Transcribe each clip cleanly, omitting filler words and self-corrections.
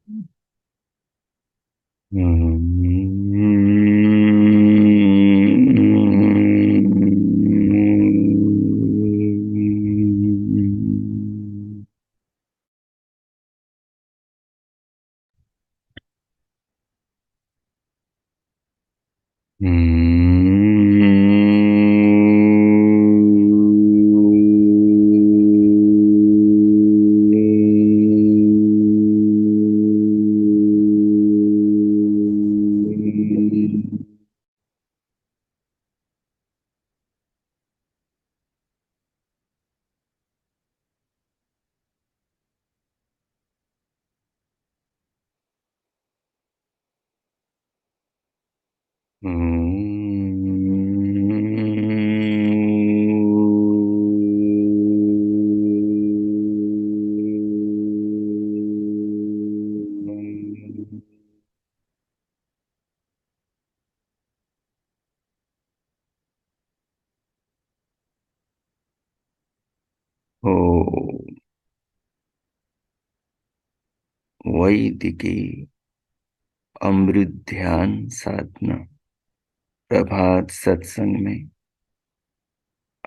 ओ वैदिकी अमृत ध्यान साधना प्रभात सत्संग में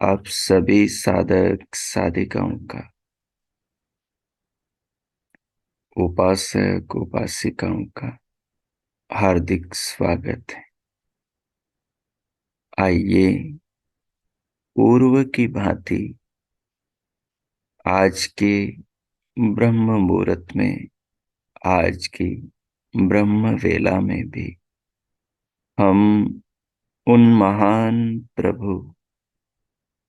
आप सभी साधक साधिकाओं का, उपासक उपासिकाओं का हार्दिक स्वागत है। आइए पूर्व की भांति आज के ब्रह्म मुहूर्त में, आज की ब्रह्म वेला में भी हम उन महान प्रभु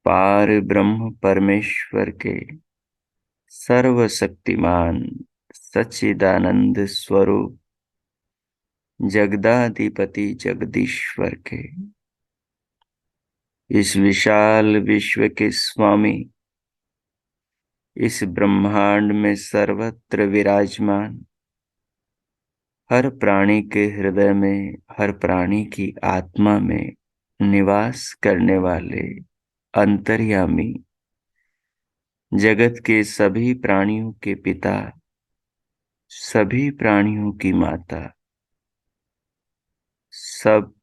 पार ब्रह्म परमेश्वर के सर्वशक्तिमान सच्चिदानंद स्वरूप जगदाधिपति जगदीश्वर के, इस विशाल विश्व के स्वामी, इस ब्रह्मांड में सर्वत्र विराजमान, हर प्राणी के हृदय में, हर प्राणी की आत्मा में निवास करने वाले अंतर्यामी, जगत के सभी प्राणियों के पिता, सभी प्राणियों की माता, सब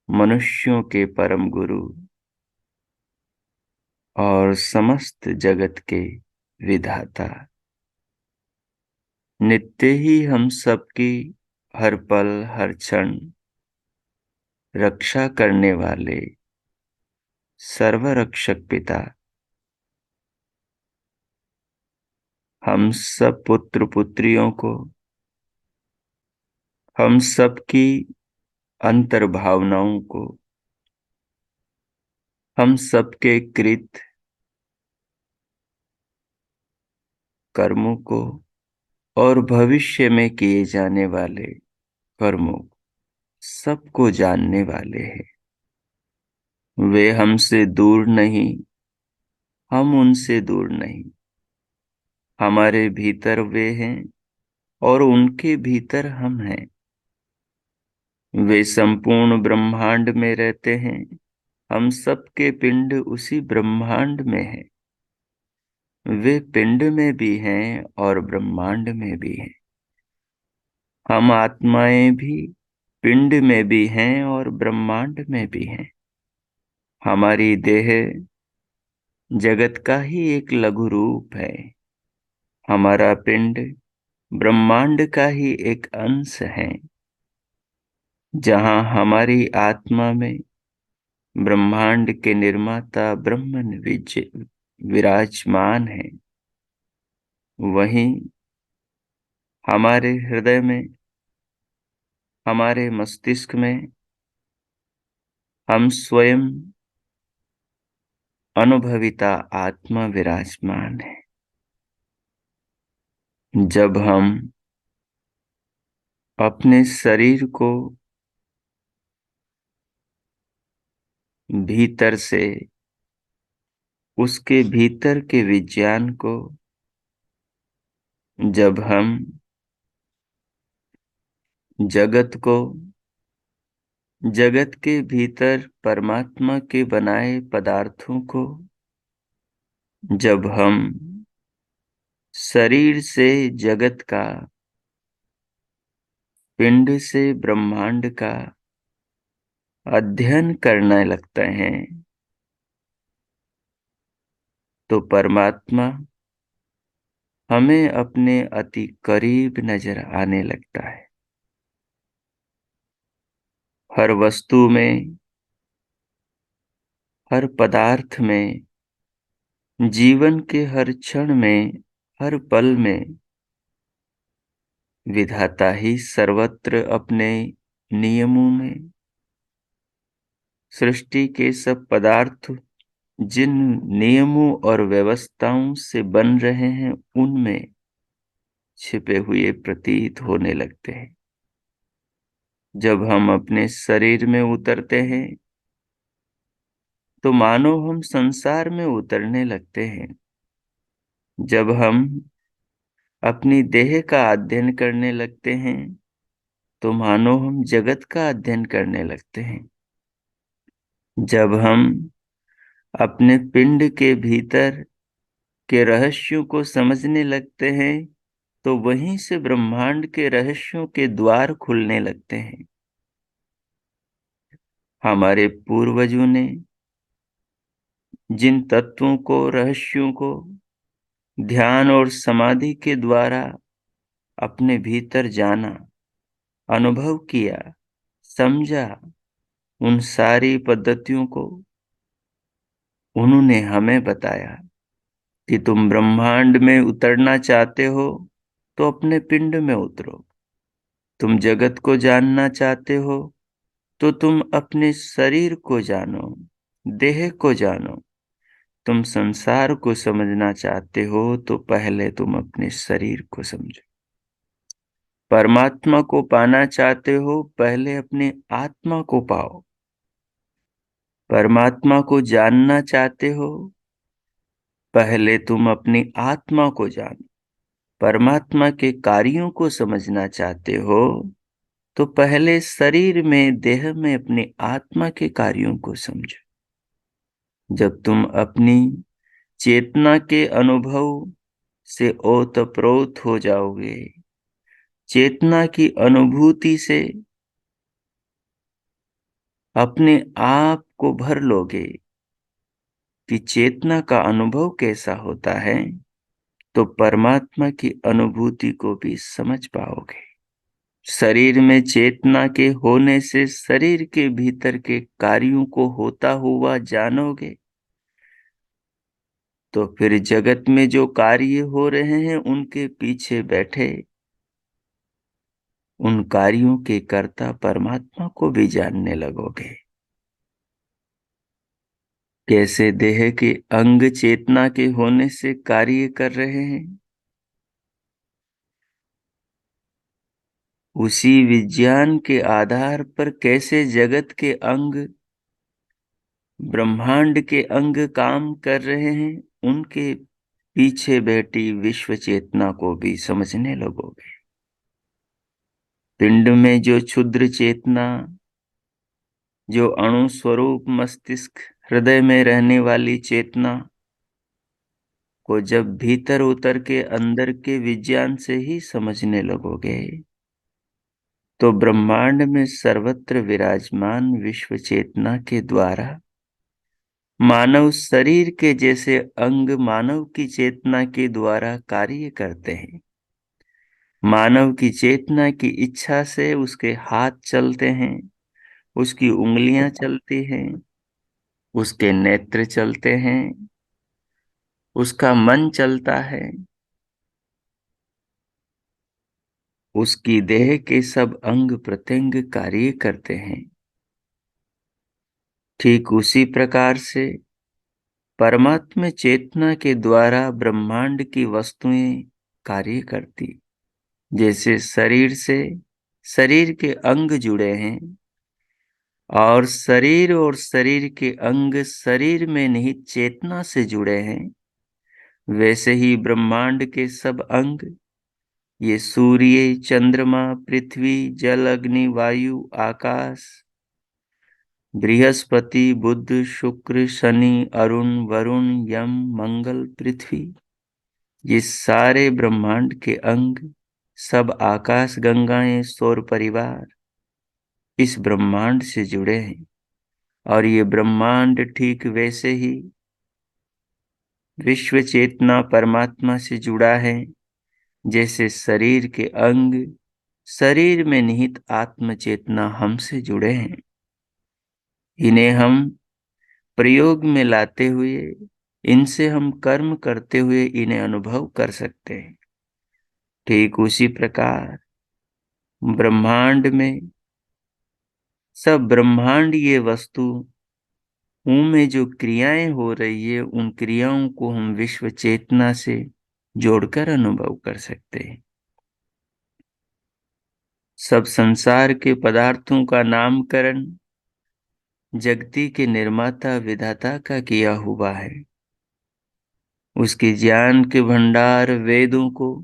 मनुष्यों के परम गुरु और समस्त जगत के विधाता, नित्य ही हम सबकी हर पल हर क्षण रक्षा करने वाले सर्वरक्षक पिता, हम सब पुत्र पुत्रियों को, हम सबकी अंतर्भावनाओं को, हम सबके कृत कर्मों को और भविष्य में किए जाने वाले कर्मों सबको जानने वाले हैं। वे हमसे दूर नहीं, हम उनसे दूर नहीं। हमारे भीतर वे हैं और उनके भीतर हम हैं। वे संपूर्ण ब्रह्मांड में रहते हैं, हम सबके पिंड उसी ब्रह्मांड में हैं। वे पिंड में भी हैं और ब्रह्मांड में भी हैं। हम आत्माएं भी पिंड में भी हैं और ब्रह्मांड में भी हैं। हमारी देह जगत का ही एक लघु रूप है। हमारा पिंड ब्रह्मांड का ही एक अंश है। जहां हमारी आत्मा में ब्रह्मांड के निर्माता ब्रह्मन विराजमान है, वहीं हमारे हृदय में, हमारे मस्तिष्क में हम स्वयं अनुभविता आत्मा विराजमान है। जब हम अपने शरीर को भीतर से, उसके भीतर के विज्ञान को, जब हम जगत को, जगत के भीतर परमात्मा के बनाए पदार्थों को, जब हम शरीर से जगत का पिंड से ब्रह्मांड का अध्ययन करने लगते हैं तो परमात्मा हमें अपने अति करीब नजर आने लगता है। हर वस्तु में, हर पदार्थ में, जीवन के हर क्षण में, हर पल में विधाता ही सर्वत्र अपने नियमों में सृष्टि के सब पदार्थ जिन नियमों और व्यवस्थाओं से बन रहे हैं उनमें छिपे हुए प्रतीत होने लगते हैं। जब हम अपने शरीर में उतरते हैं तो मानो हम संसार में उतरने लगते हैं। जब हम अपनी देह का अध्ययन करने लगते हैं तो मानो हम जगत का अध्ययन करने लगते हैं। जब हम अपने पिंड के भीतर के रहस्यों को समझने लगते हैं तो वहीं से ब्रह्मांड के रहस्यों के द्वार खुलने लगते हैं। हमारे पूर्वजों ने जिन तत्वों को, रहस्यों को ध्यान और समाधि के द्वारा अपने भीतर जाना, अनुभव किया, समझा, उन सारी पद्धतियों को उन्होंने हमें बताया कि तुम ब्रह्मांड में उतरना चाहते हो तो अपने पिंड में उतरो। तुम जगत को जानना चाहते हो तो तुम अपने शरीर को जानो, देह को जानो। तुम संसार को समझना चाहते हो तो पहले तुम अपने शरीर को समझो। परमात्मा को पाना चाहते हो पहले अपने आत्मा को पाओ। परमात्मा को जानना चाहते हो पहले तुम अपनी आत्मा को जानो। परमात्मा के कार्यों को समझना चाहते हो तो पहले शरीर में, देह में अपनी आत्मा के कार्यों को समझो। जब तुम अपनी चेतना के अनुभव से ओतप्रोत हो जाओगे, चेतना की अनुभूति से अपने आप को भर लोगे कि चेतना का अनुभव कैसा होता है, तो परमात्मा की अनुभूति को भी समझ पाओगे। शरीर में चेतना के होने से शरीर के भीतर के कार्यों को होता हुआ जानोगे तो फिर जगत में जो कार्य हो रहे हैं उनके पीछे बैठे उन कार्यों के कर्ता परमात्मा को भी जानने लगोगे। कैसे देह के अंग चेतना के होने से कार्य कर रहे हैं, उसी विज्ञान के आधार पर कैसे जगत के अंग, ब्रह्मांड के अंग काम कर रहे हैं, उनके पीछे बैठी विश्व चेतना को भी समझने लगोगे। पिंड में जो क्षुद्र चेतना, जो अणु स्वरूप मस्तिष्क हृदय में रहने वाली चेतना को जब भीतर उतर के अंदर के विज्ञान से ही समझने लगोगे तो ब्रह्मांड में सर्वत्र विराजमान विश्व चेतना के द्वारा मानव शरीर के जैसे अंग मानव की चेतना के द्वारा कार्य करते हैं। मानव की चेतना की इच्छा से उसके हाथ चलते हैं, उसकी उंगलियां चलती हैं, उसके नेत्र चलते हैं, उसका मन चलता है, उसकी देह के सब अंग प्रत्यंग कार्य करते हैं। ठीक उसी प्रकार से परमात्मा चेतना के द्वारा ब्रह्मांड की वस्तुएं कार्य करती। जैसे शरीर से शरीर के अंग जुड़े हैं और शरीर के अंग शरीर में निहित चेतना से जुड़े हैं, वैसे ही ब्रह्मांड के सब अंग, ये सूर्य, चंद्रमा, पृथ्वी, जल, अग्नि, वायु, आकाश, बृहस्पति, बुध, शुक्र, शनि, अरुण, वरुण, यम, मंगल, पृथ्वी, ये सारे ब्रह्मांड के अंग सब आकाश गंगाएं सौर परिवार इस ब्रह्मांड से जुड़े हैं, और ये ब्रह्मांड ठीक वैसे ही विश्व चेतना परमात्मा से जुड़ा है जैसे शरीर के अंग शरीर में निहित आत्म चेतना हमसे जुड़े हैं। इन्हें हम प्रयोग में लाते हुए, इनसे हम कर्म करते हुए इन्हें अनुभव कर सकते हैं। ठीक उसी प्रकार ब्रह्मांड में सब ब्रह्मांडीय वस्तु में जो क्रियाएं हो रही है, उन क्रियाओं को हम विश्व चेतना से जोड़कर अनुभव कर सकते हैं। सब संसार के पदार्थों का नामकरण जगती के निर्माता विधाता का किया हुआ है। उसके ज्ञान के भंडार वेदों को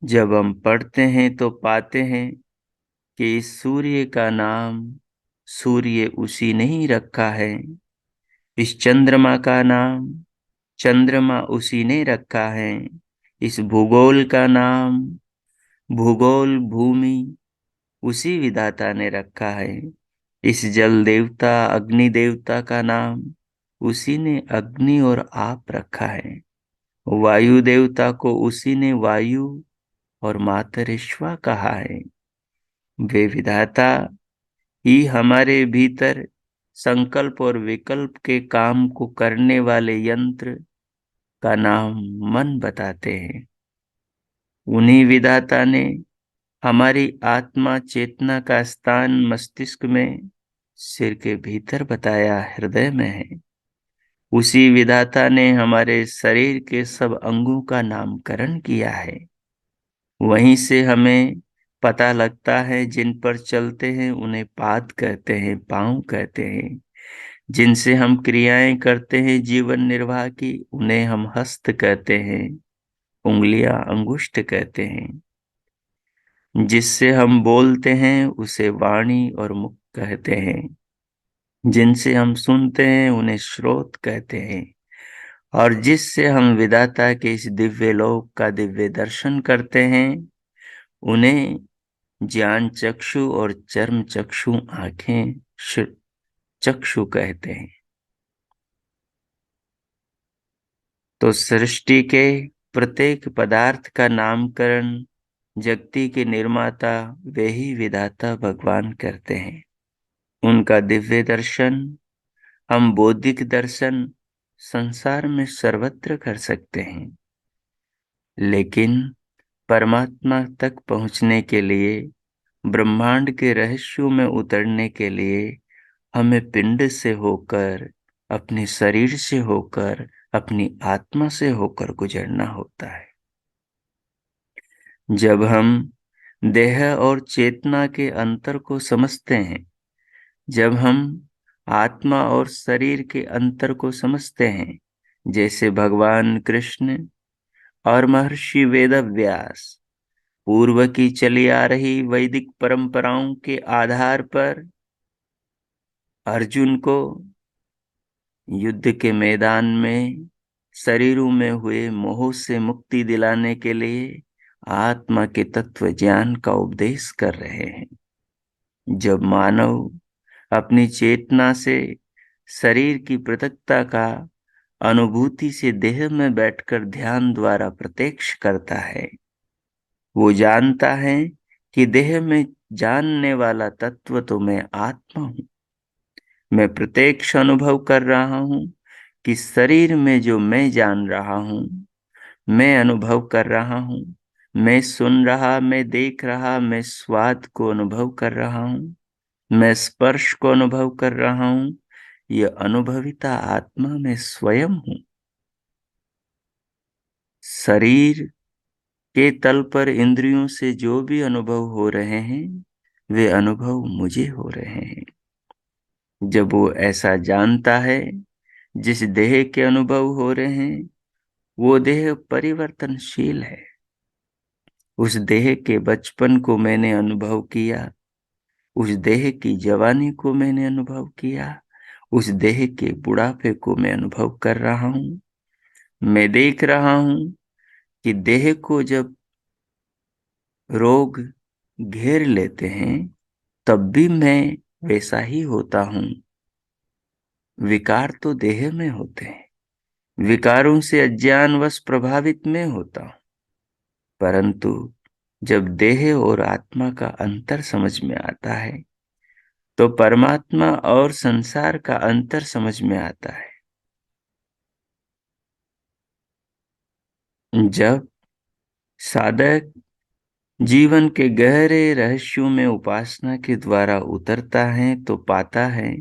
जब हम पढ़ते हैं तो पाते हैं कि इस सूर्य का नाम सूर्य उसी ने ही रखा है, इस चंद्रमा का नाम चंद्रमा उसी ने रखा है, इस भूगोल का नाम भूगोल भूमि उसी विधाता ने रखा है, इस जल देवता अग्नि देवता का नाम उसी ने अग्नि और आप रखा है, वायु देवता को उसी ने वायु और मातरिश्वा कहा है। वे विधाता ही हमारे भीतर संकल्प और विकल्प के काम को करने वाले यंत्र का नाम मन बताते हैं। उन्हीं विधाता ने हमारी आत्मा चेतना का स्थान मस्तिष्क में सिर के भीतर बताया हृदय में है। उसी विधाता ने हमारे शरीर के सब अंगों का नामकरण किया है। वहीं से हमें पता लगता है, जिन पर चलते हैं उन्हें पाद कहते हैं, पांव कहते हैं। जिनसे हम क्रियाएं करते हैं जीवन निर्वाह की, उन्हें हम हस्त कहते हैं, उंगलियां अंगुष्ठ कहते हैं। जिससे हम बोलते हैं उसे वाणी और मुख कहते हैं। जिनसे हम सुनते हैं उन्हें श्रोत कहते हैं। और जिससे हम विधाता के इस दिव्य लोक का दिव्य दर्शन करते हैं, उन्हें ज्ञान चक्षु और चर्म चक्षु आंखें चक्षु कहते हैं। तो सृष्टि के प्रत्येक पदार्थ का नामकरण जगती के निर्माता वे ही विधाता भगवान करते हैं। उनका दिव्य दर्शन हम बौद्धिक दर्शन संसार में सर्वत्र कर सकते हैं, लेकिन परमात्मा तक पहुंचने के लिए, ब्रह्मांड के रहस्यों में उतरने के लिए हमें पिंड से होकर, अपने शरीर से होकर, अपनी आत्मा से होकर गुजरना होता है। जब हम देह और चेतना के अंतर को समझते हैं, जब हम आत्मा और शरीर के अंतर को समझते हैं, जैसे भगवान कृष्ण और महर्षि वेदव्यास पूर्व की चली आ रही वैदिक परंपराओं के आधार पर अर्जुन को युद्ध के मैदान में शरीरों में हुए मोह से मुक्ति दिलाने के लिए आत्मा के तत्व ज्ञान का उपदेश कर रहे हैं। जब मानव अपनी चेतना से शरीर की पृथकता का अनुभूति से देह में बैठकर ध्यान द्वारा प्रत्यक्ष करता है, वो जानता है कि देह में जानने वाला तत्व तो मैं आत्मा हूं। मैं प्रत्यक्ष अनुभव कर रहा हूं कि शरीर में जो मैं जान रहा हूं, मैं अनुभव कर रहा हूं, मैं सुन रहा, मैं देख रहा, मैं स्वाद को अनुभव कर रहा हूं, मैं स्पर्श को अनुभव कर रहा हूं, यह अनुभविता आत्मा में स्वयं हूं। शरीर के तल पर इंद्रियों से जो भी अनुभव हो रहे हैं, वे अनुभव मुझे हो रहे हैं। जब वो ऐसा जानता है, जिस देह के अनुभव हो रहे हैं वो देह परिवर्तनशील है। उस देह के बचपन को मैंने अनुभव किया, उस देह की जवानी को मैंने अनुभव किया, उस देह के बुढ़ापे को मैं अनुभव कर रहा हूं। मैं देख रहा हूं कि देह को जब रोग घेर लेते हैं, तब भी मैं वैसा ही होता हूँ। विकार तो देह में होते हैं, विकारों से अज्ञानवश प्रभावित मैं होता हूँ। परंतु जब देह और आत्मा का अंतर समझ में आता है, तो परमात्मा और संसार का अंतर समझ में आता है। जब साधक जीवन के गहरे रहस्यों में उपासना के द्वारा उतरता है, तो पाता है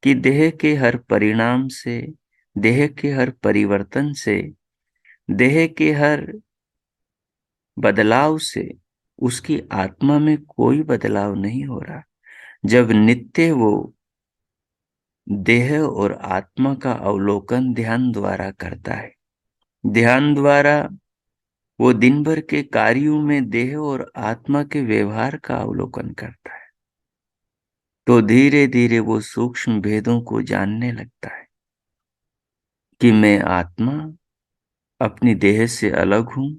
कि देह के हर परिणाम से, देह के हर परिवर्तन से, देह के हर बदलाव से उसकी आत्मा में कोई बदलाव नहीं हो रहा। जब नित्य वो देह और आत्मा का अवलोकन ध्यान द्वारा करता है, ध्यान द्वारा वो दिन भर के कार्यों में देह और आत्मा के व्यवहार का अवलोकन करता है, तो धीरे धीरे वो सूक्ष्म भेदों को जानने लगता है कि मैं आत्मा अपनी देह से अलग हूं,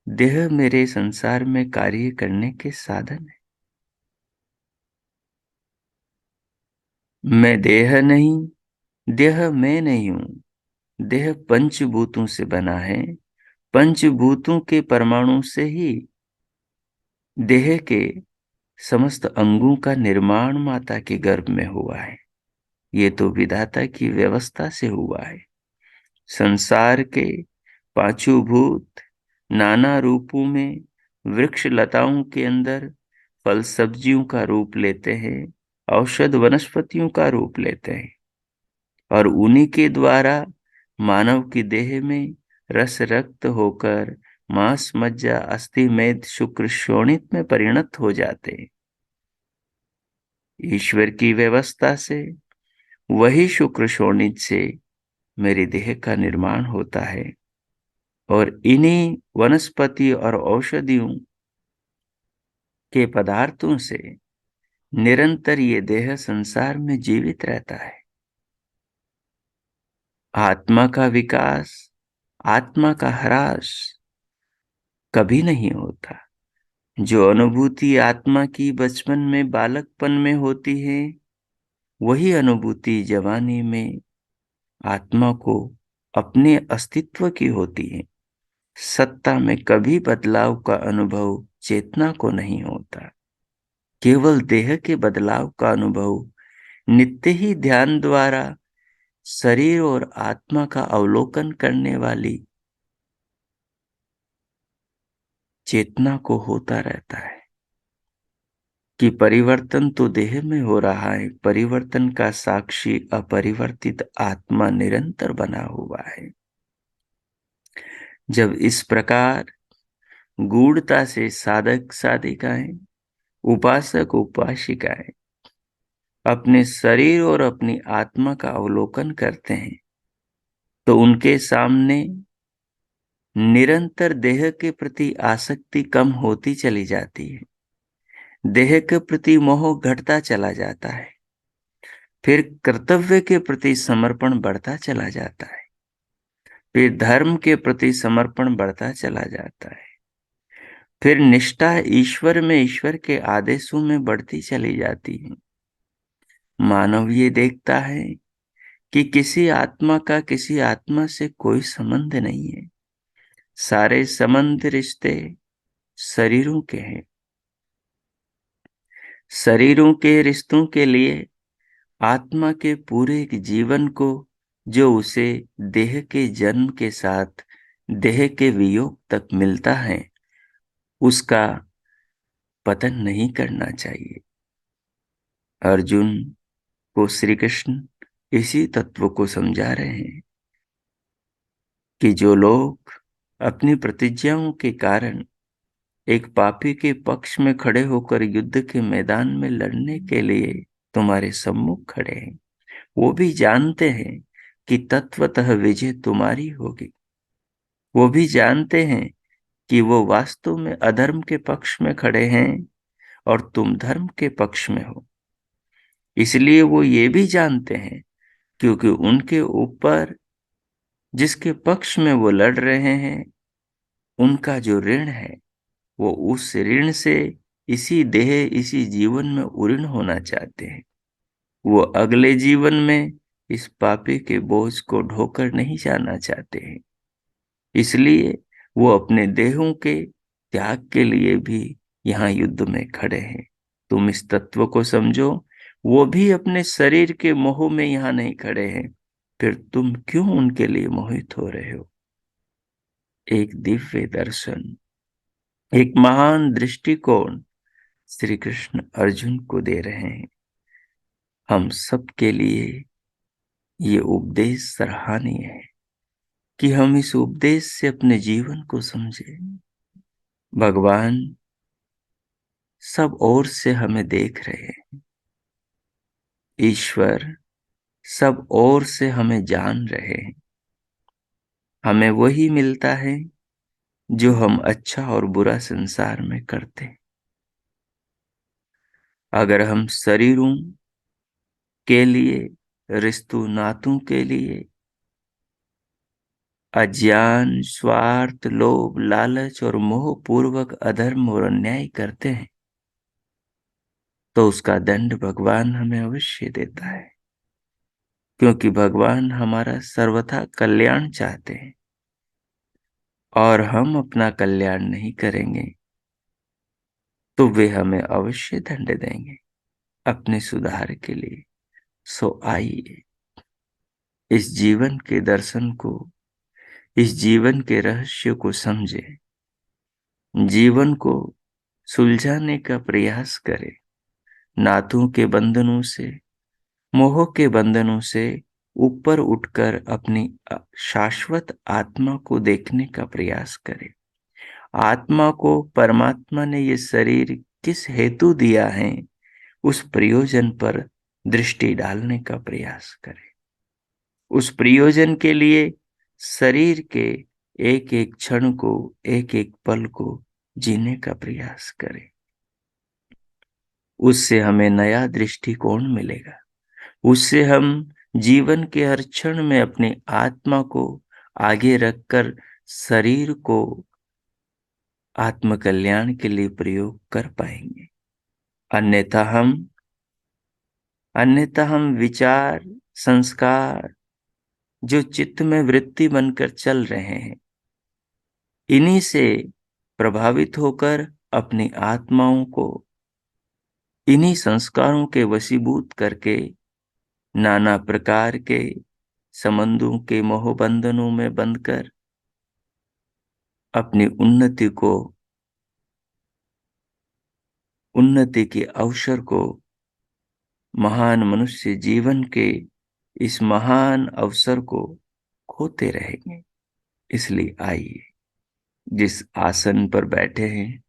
देह मेरे संसार में कार्य करने के साधन है। मैं देह नहीं, देह मैं नहीं हूं। देह पंचभूतों से बना है, पंचभूतों के परमाणु से ही देह के समस्त अंगों का निर्माण माता के गर्भ में हुआ है। ये तो विधाता की व्यवस्था से हुआ है। संसार के पांचों भूत नाना रूपों में, वृक्ष लताओं के अंदर फल सब्जियों का रूप लेते हैं, औषध वनस्पतियों का रूप लेते हैं, और उन्हीं के द्वारा मानव की देह में रस रक्त होकर मांस मज्जा अस्थि मेद शुक्र शोणित में परिणत हो जाते हैं। ईश्वर की व्यवस्था से वही शुक्र शोणित से मेरी देह का निर्माण होता है, और इन्हीं वनस्पति और औषधियों के पदार्थों से निरंतर ये देह संसार में जीवित रहता है। आत्मा का विकास, आत्मा का ह्रास कभी नहीं होता। जो अनुभूति आत्मा की बचपन में बालकपन में होती है, वही अनुभूति जवानी में आत्मा को अपने अस्तित्व की होती है। सत्ता में कभी बदलाव का अनुभव चेतना को नहीं होता। केवल देह के बदलाव का अनुभव नित्य ही ध्यान द्वारा शरीर और आत्मा का अवलोकन करने वाली चेतना को होता रहता है कि परिवर्तन तो देह में हो रहा है, परिवर्तन का साक्षी अपरिवर्तित आत्मा निरंतर बना हुआ है। जब इस प्रकार गूढ़ता से साधक साधिकाएं, उपासक उपासिकाएं अपने शरीर और अपनी आत्मा का अवलोकन करते हैं, तो उनके सामने निरंतर देह के प्रति आसक्ति कम होती चली जाती है, देह के प्रति मोह घटता चला जाता है, फिर कर्तव्य के प्रति समर्पण बढ़ता चला जाता है, फिर धर्म के प्रति समर्पण बढ़ता चला जाता है, फिर निष्ठा ईश्वर में, ईश्वर के आदेशों में बढ़ती चली जाती है। मानव ये देखता है कि किसी आत्मा का किसी आत्मा से कोई संबंध नहीं है, सारे संबंध रिश्ते शरीरों के हैं। शरीरों के रिश्तों के लिए आत्मा के पूरे जीवन को, जो उसे देह के जन्म के साथ देह के वियोग तक मिलता है, उसका पतन नहीं करना चाहिए। अर्जुन को श्री कृष्ण इसी तत्व को समझा रहे हैं कि जो लोग अपनी प्रतिज्ञाओं के कारण एक पापी के पक्ष में खड़े होकर युद्ध के मैदान में लड़ने के लिए तुम्हारे सम्मुख खड़े हैं, वो भी जानते हैं कि तत्वतः विजय तुम्हारी होगी। वो भी जानते हैं कि वो वास्तव में अधर्म के पक्ष में खड़े हैं और तुम धर्म के पक्ष में हो। इसलिए वो ये भी जानते हैं, क्योंकि उनके ऊपर जिसके पक्ष में वो लड़ रहे हैं, उनका जो ऋण है वो उस ऋण से इसी देह इसी जीवन में उऋण होना चाहते हैं। वो अगले जीवन में इस पापी के बोझ को ढोकर नहीं जाना चाहते हैं। इसलिए वो अपने देहों के त्याग के लिए भी यहाँ युद्ध में खड़े हैं। तुम इस तत्व को समझो। वो भी अपने शरीर के मोह में यहाँ नहीं खड़े हैं, फिर तुम क्यों उनके लिए मोहित हो रहे हो? एक दिव्य दर्शन, एक महान दृष्टिकोण श्री कृष्ण अर्जुन को दे रहे हैं। हम सब के लिए ये उपदेश सराहनीय है कि हम इस उपदेश से अपने जीवन को समझें। भगवान सब ओर से हमें देख रहे हैं। ईश्वर सब ओर से हमें जान रहे हैं। हमें वही मिलता है जो हम अच्छा और बुरा संसार में करते हैं। अगर हम शरीरों के लिए, रिश्तों नातों के लिए अज्ञान, स्वार्थ, लोभ, लालच और मोह पूर्वक अधर्म और अन्याय करते हैं, तो उसका दंड भगवान हमें अवश्य देता है, क्योंकि भगवान हमारा सर्वथा कल्याण चाहते हैं। और हम अपना कल्याण नहीं करेंगे तो वे हमें अवश्य दंड देंगे अपने सुधार के लिए। सो आइए इस जीवन के दर्शन को, इस जीवन के रहस्य को समझे, जीवन को सुलझाने का प्रयास करें। नातों के बंधनों से, मोह के बंधनों से ऊपर उठकर अपनी शाश्वत आत्मा को देखने का प्रयास करें। आत्मा को परमात्मा ने ये शरीर किस हेतु दिया है, उस प्रयोजन पर दृष्टि डालने का प्रयास करें। उस प्रयोजन के लिए शरीर के एक एक क्षण को, एक एक पल को जीने का प्रयास करें। उससे हमें नया दृष्टिकोण मिलेगा। उससे हम जीवन के हर क्षण में अपनी आत्मा को आगे रखकर शरीर को आत्म कल्याण के लिए प्रयोग कर पाएंगे। अन्यथा हम विचार, संस्कार जो चित्त में वृत्ति बनकर चल रहे हैं, इन्हीं से प्रभावित होकर अपनी आत्माओं को इन्हीं संस्कारों के वशीभूत करके नाना प्रकार के संबंधों के मोहबंधनों में बंधकर अपनी उन्नति के अवसर को, महान मनुष्य जीवन के इस महान अवसर को खोते रहेंगे। इसलिए आइए, जिस आसन पर बैठे हैं,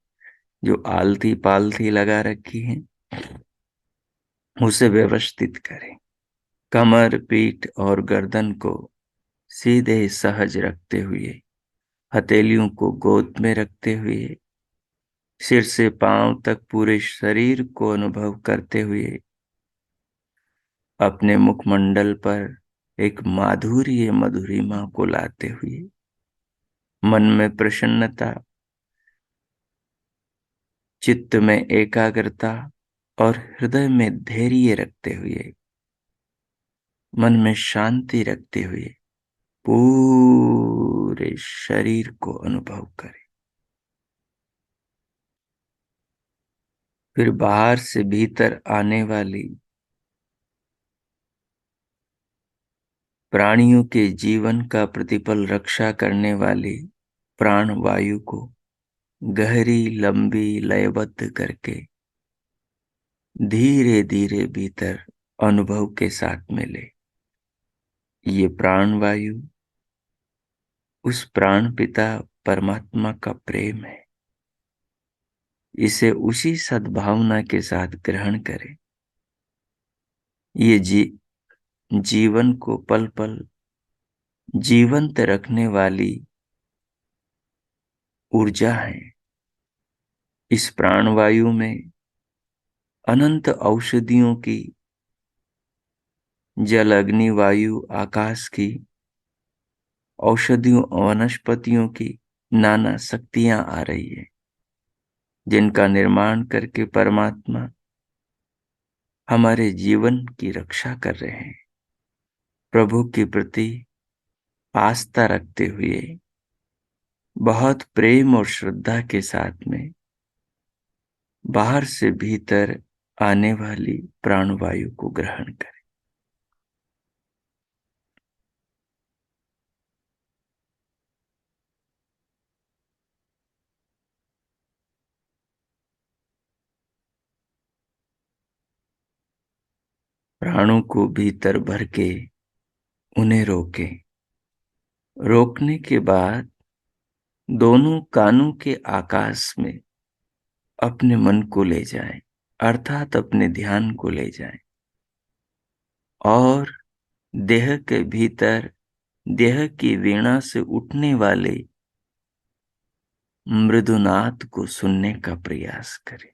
जो आलती पालथी लगा रखी है, उसे व्यवस्थित करें। कमर, पीठ और गर्दन को सीधे सहज रखते हुए, हथेलियों को गोद में रखते हुए, सिर से पांव तक पूरे शरीर को अनुभव करते हुए, अपने मुखमंडल पर एक माधुर्य मधुरिमा को लाते हुए, मन में प्रसन्नता, चित्त में एकाग्रता और हृदय में धैर्य रखते हुए, मन में शांति रखते हुए पूरे शरीर को अनुभव करें। फिर बाहर से भीतर आने वाली प्राणियों के जीवन का प्रतिपल रक्षा करने वाली प्राण वायु को गहरी लंबी लयबद्ध करके धीरे धीरे भीतर अनुभव के साथ मिले। ये प्राण वायु उस प्राण पिता परमात्मा का प्रेम है। इसे उसी सद्भावना के साथ ग्रहण करें। ये जीवन को पल पल जीवंत रखने वाली ऊर्जा है। इस प्राणवायु में अनंत औषधियों की, जल, अग्नि, वायु, आकाश की औषधियों, वनस्पतियों की नाना शक्तियां आ रही है। जिनका निर्माण करके परमात्मा हमारे जीवन की रक्षा कर रहे हैं। प्रभु के प्रति आस्था रखते हुए बहुत प्रेम और श्रद्धा के साथ में बाहर से भीतर आने वाली प्राणवायु को ग्रहण करें। प्राणों को भीतर भर के उन्हें रोकें। रोकने के बाद दोनों कानों के आकाश में अपने मन को ले जाएं, अर्थात अपने ध्यान को ले जाएं और देह के भीतर देह की वीणा से उठने वाले मृदुनाद को सुनने का प्रयास करें।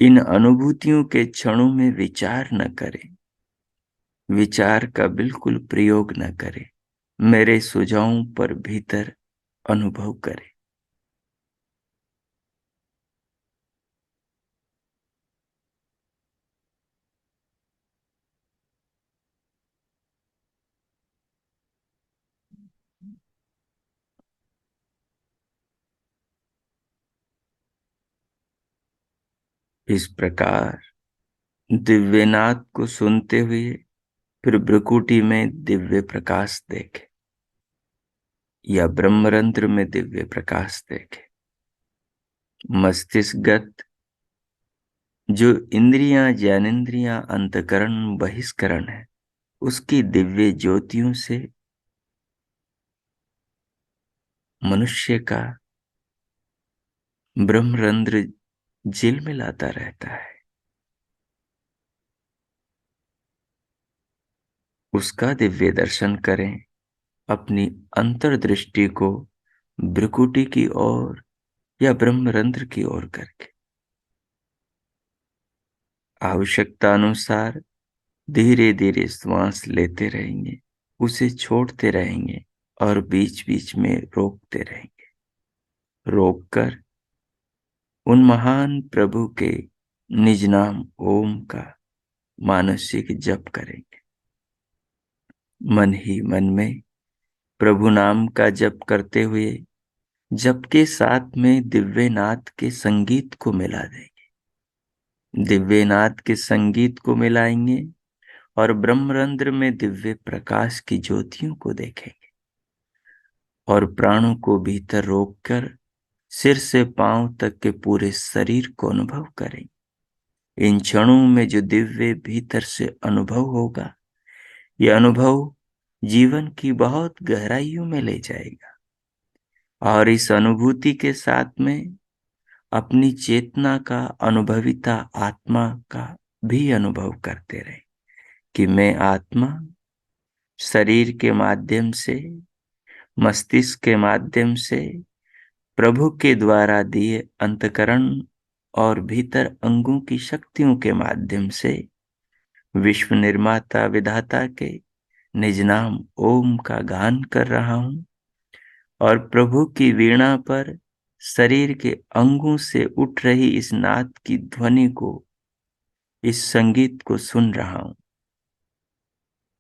इन अनुभूतियों के क्षणों में विचार न करें, विचार का बिल्कुल प्रयोग न करें। मेरे सुझावों पर भीतर अनुभव करें। इस प्रकार दिव्यनाद को सुनते हुए फिर भ्रुकुटी में दिव्य प्रकाश देखें या ब्रह्मरंध्र में दिव्य प्रकाश देखें। मस्तिष्कगत जो इंद्रियां, ज्ञानेंद्रियां, अंतकरण, बहिष्करण है, उसकी दिव्य ज्योतियों से मनुष्य का ब्रह्मरंध्र झिलमिलाता रहता है। उसका दिव्य दर्शन करें। अपनी अंतर्दृष्टि को भ्रुकुटी की ओर या ब्रह्मरंध्र की ओर करके आवश्यकता अनुसार धीरे धीरे श्वास लेते रहेंगे, उसे छोड़ते रहेंगे और बीच बीच में रोकते रहेंगे। रोककर उन महान प्रभु के निज नाम ओम का मानसिक जप करेंगे। मन ही मन में प्रभु नाम का जप करते हुए जप के साथ में दिव्यनाद के संगीत को मिला देंगे। दिव्यनाद के संगीत को मिलाएंगे और ब्रह्मरंध्र में दिव्य प्रकाश की ज्योतियों को देखेंगे और प्राणों को भीतर रोककर सिर से पांव तक के पूरे शरीर को अनुभव करेंगे। इन क्षणों में जो दिव्य भीतर से अनुभव होगा, यह अनुभव जीवन की बहुत गहराइयों में ले जाएगा और इस अनुभूति के साथ में अपनी चेतना का, अनुभविता आत्मा का भी अनुभव करते रहे कि मैं आत्मा शरीर के माध्यम से, मस्तिष्क के माध्यम से, प्रभु के द्वारा दिए अंतकरण और भीतर अंगों की शक्तियों के माध्यम से विश्व निर्माता विधाता के निज नाम ओम का गान कर रहा हूं और प्रभु की वीणा पर शरीर के अंगों से उठ रही इस नाद की ध्वनि को, इस संगीत को सुन रहा हूं।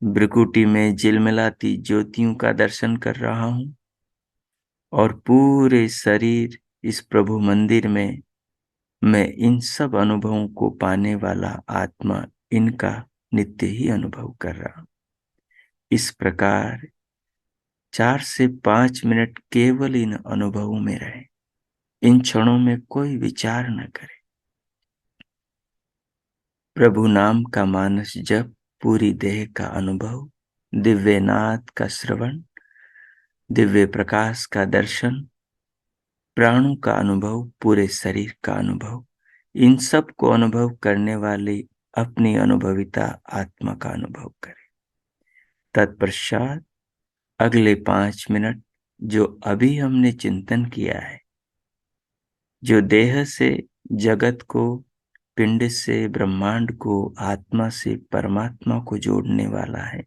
भ्रुकुटी में झिलमिलाती ज्योतियों का दर्शन कर रहा हूं और पूरे शरीर इस प्रभु मंदिर में मैं इन सब अनुभवों को पाने वाला आत्मा, इनका नित्य ही अनुभव कर रहा हूं। इस प्रकार 4 से 5 मिनट केवल इन अनुभवों में रहें। इन क्षणों में कोई विचार न करें। प्रभु नाम का मानस जप, पूरी देह का अनुभव, दिव्यनाद का श्रवण, दिव्य प्रकाश का दर्शन, प्राणों का अनुभव, पूरे शरीर का अनुभव, इन सब को अनुभव करने वाली अपनी अनुभविता आत्मा का अनुभव करें। तत्पश्चात अगले 5 मिनट जो अभी हमने चिंतन किया है, जो देह से जगत को, पिंड से ब्रह्मांड को, आत्मा से परमात्मा को जोड़ने वाला है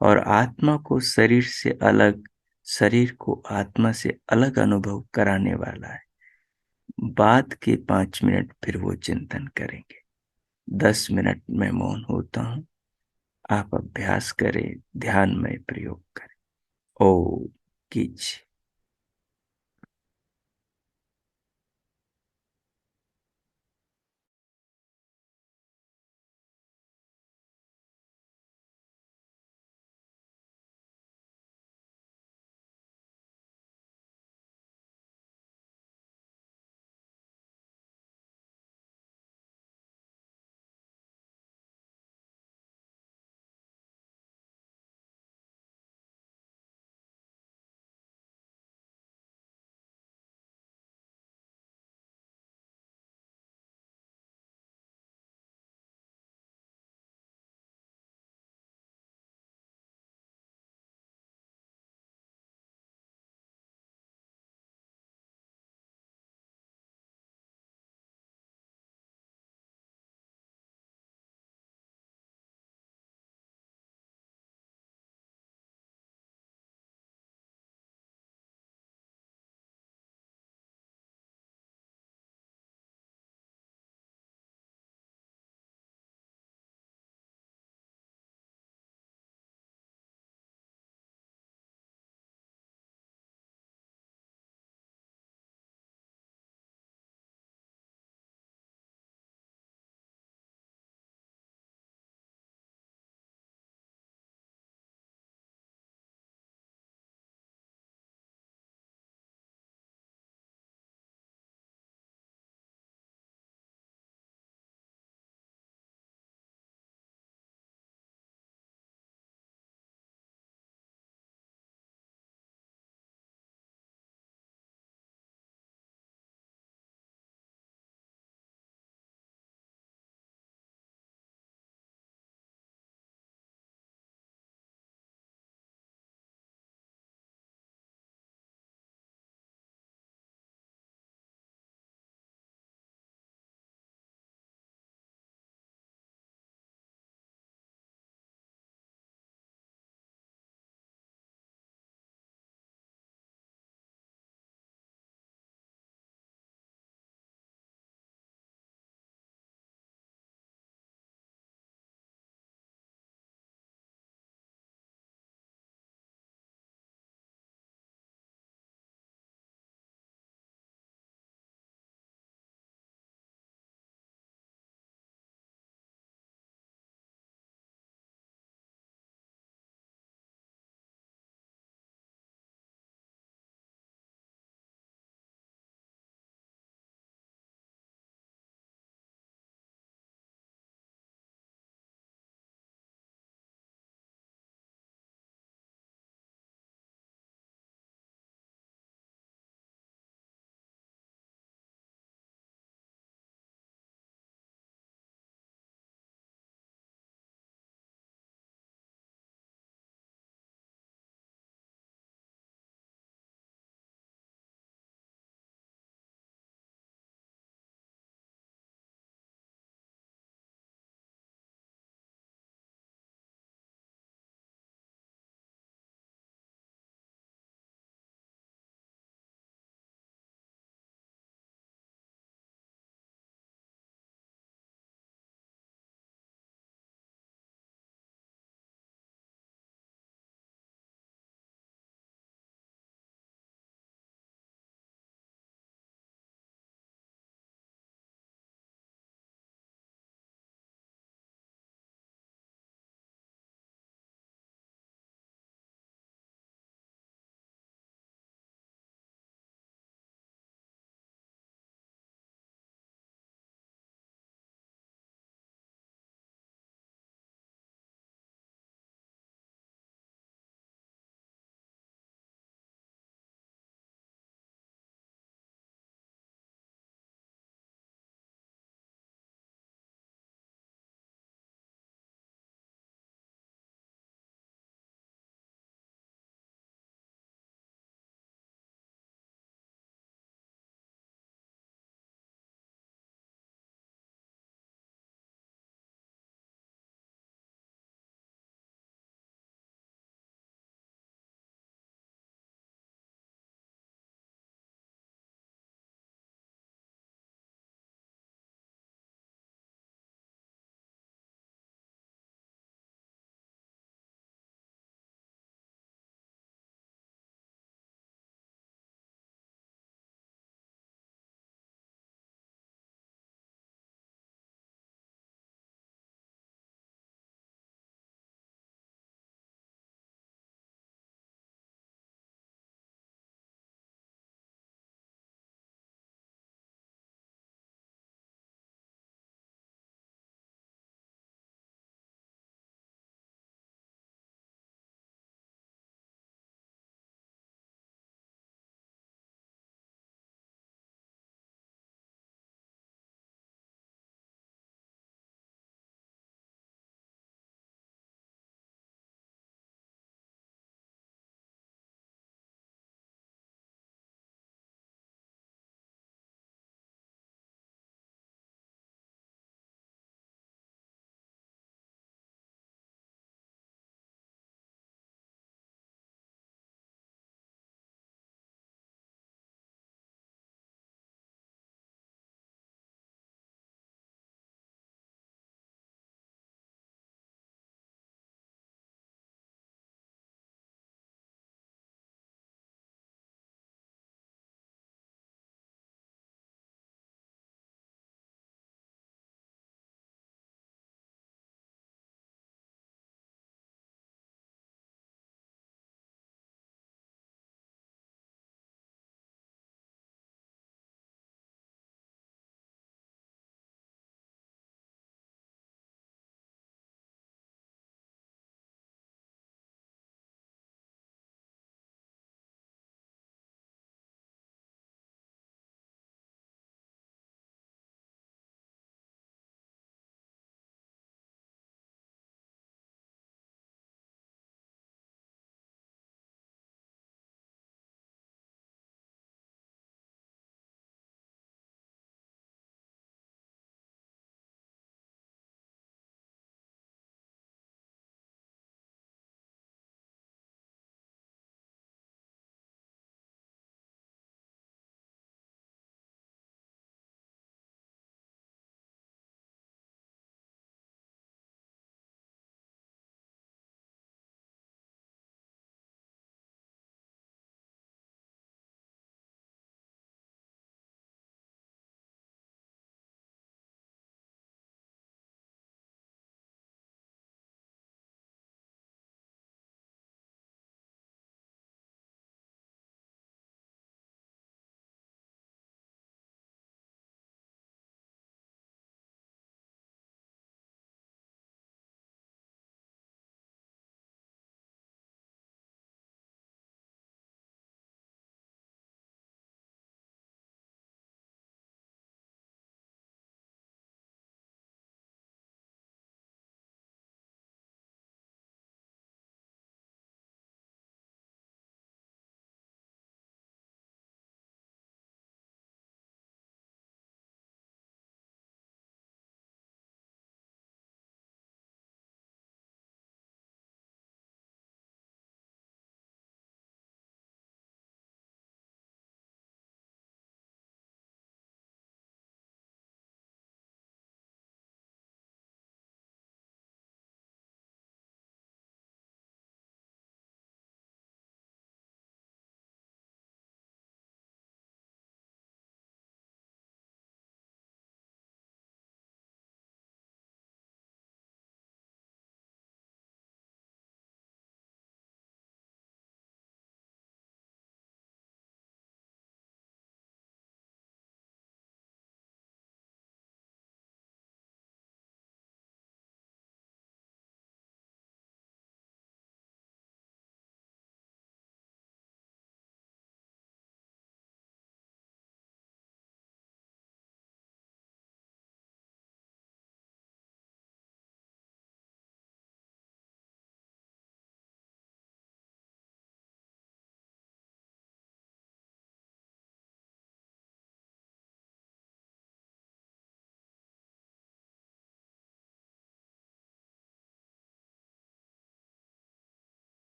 और आत्मा को शरीर से अलग शरीर को आत्मा से अलग अनुभव कराने वाला है। बाद के 5 मिनट फिर वो चिंतन करेंगे। 10 मिनट में मौन होता हूं। आप अभ्यास करें, ध्यान में प्रयोग करें। ओ कीजिए।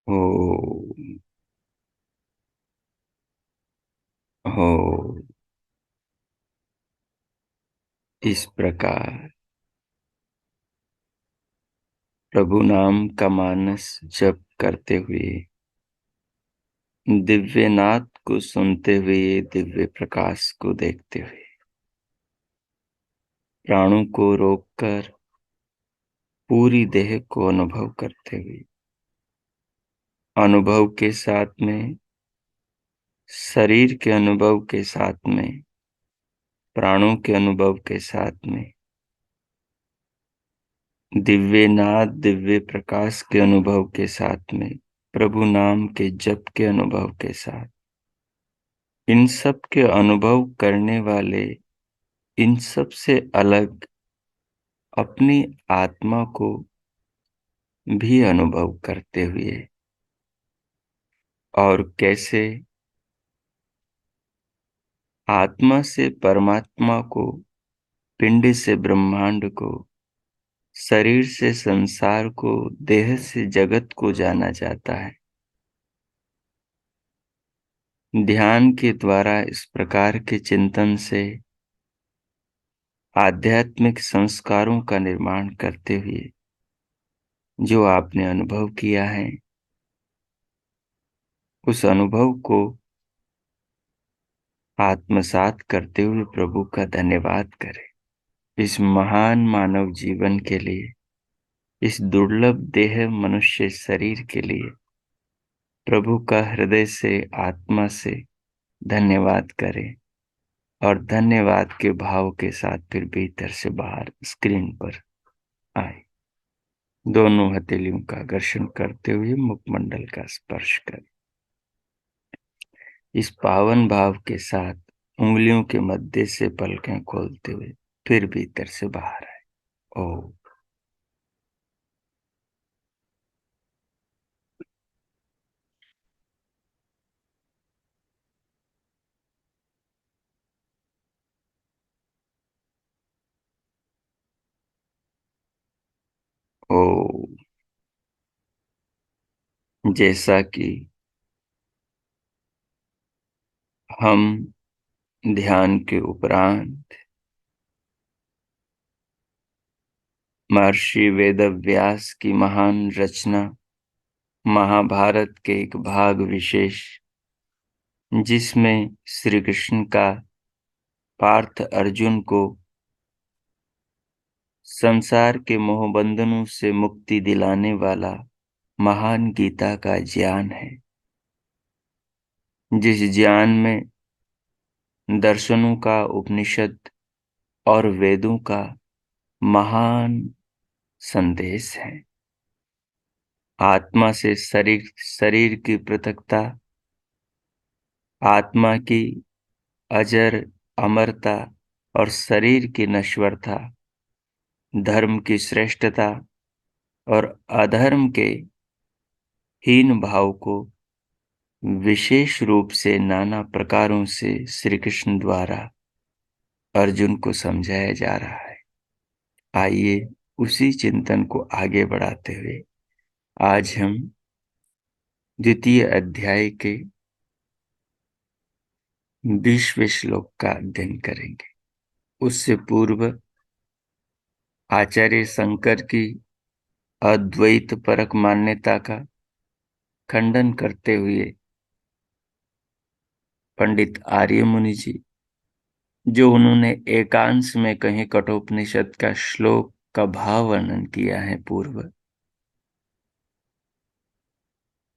हो हो। इस प्रकार प्रभु नाम का मानस जप करते हुए, दिव्य नाद को सुनते हुए, दिव्य प्रकाश को देखते हुए, प्राणों को रोककर पूरी देह को अनुभव करते हुए, अनुभव के साथ में, शरीर के अनुभव के साथ में, प्राणों के अनुभव के साथ में, दिव्य नाद दिव्य प्रकाश के अनुभव के साथ में, प्रभु नाम के जप के अनुभव के साथ, इन सब के अनुभव करने वाले, इन सब से अलग अपनी आत्मा को भी अनुभव करते हुए, और कैसे आत्मा से परमात्मा को, पिंड से ब्रह्मांड को, शरीर से संसार को, देह से जगत को जाना जाता है। ध्यान के द्वारा इस प्रकार के चिंतन से आध्यात्मिक संस्कारों का निर्माण करते हुए जो आपने अनुभव किया है, उस अनुभव को आत्मसात करते हुए प्रभु का धन्यवाद करें। इस महान मानव जीवन के लिए, इस दुर्लभ देह मनुष्य शरीर के लिए प्रभु का हृदय से, आत्मा से धन्यवाद करें, और धन्यवाद के भाव के साथ फिर भीतर से बाहर स्क्रीन पर आए। दोनों हथेलियों का घर्षण करते हुए मुखमंडल का स्पर्श करें। इस पावन भाव के साथ उंगलियों के मध्य से पलकें खोलते हुए फिर भीतर से बाहर आए। ओ ओ जैसा कि हम ध्यान के उपरांत महर्षि वेदव्यास की महान रचना महाभारत के एक भाग विशेष, जिसमें श्री कृष्ण का पार्थ अर्जुन को संसार के मोहबंधनों से मुक्ति दिलाने वाला महान गीता का ज्ञान है, जिस ज्ञान में दर्शनों का, उपनिषद और वेदों का महान संदेश है। आत्मा से शरीर, शरीर की पृथकता, आत्मा की अजर अमरता और शरीर की नश्वरता, धर्म की श्रेष्ठता और अधर्म के हीन भाव को विशेष रूप से नाना प्रकारों से श्री कृष्ण द्वारा अर्जुन को समझाया जा रहा है। आइए उसी चिंतन को आगे बढ़ाते हुए आज हम द्वितीय अध्याय के 20वें श्लोक का अध्ययन करेंगे। उससे पूर्व आचार्य शंकर की अद्वैत परक मान्यता का खंडन करते हुए पंडित आर्य मुनि जी, जो उन्होंने एकांश में कहीं कठोपनिषद का श्लोक का भाव वर्णन किया है पूर्व,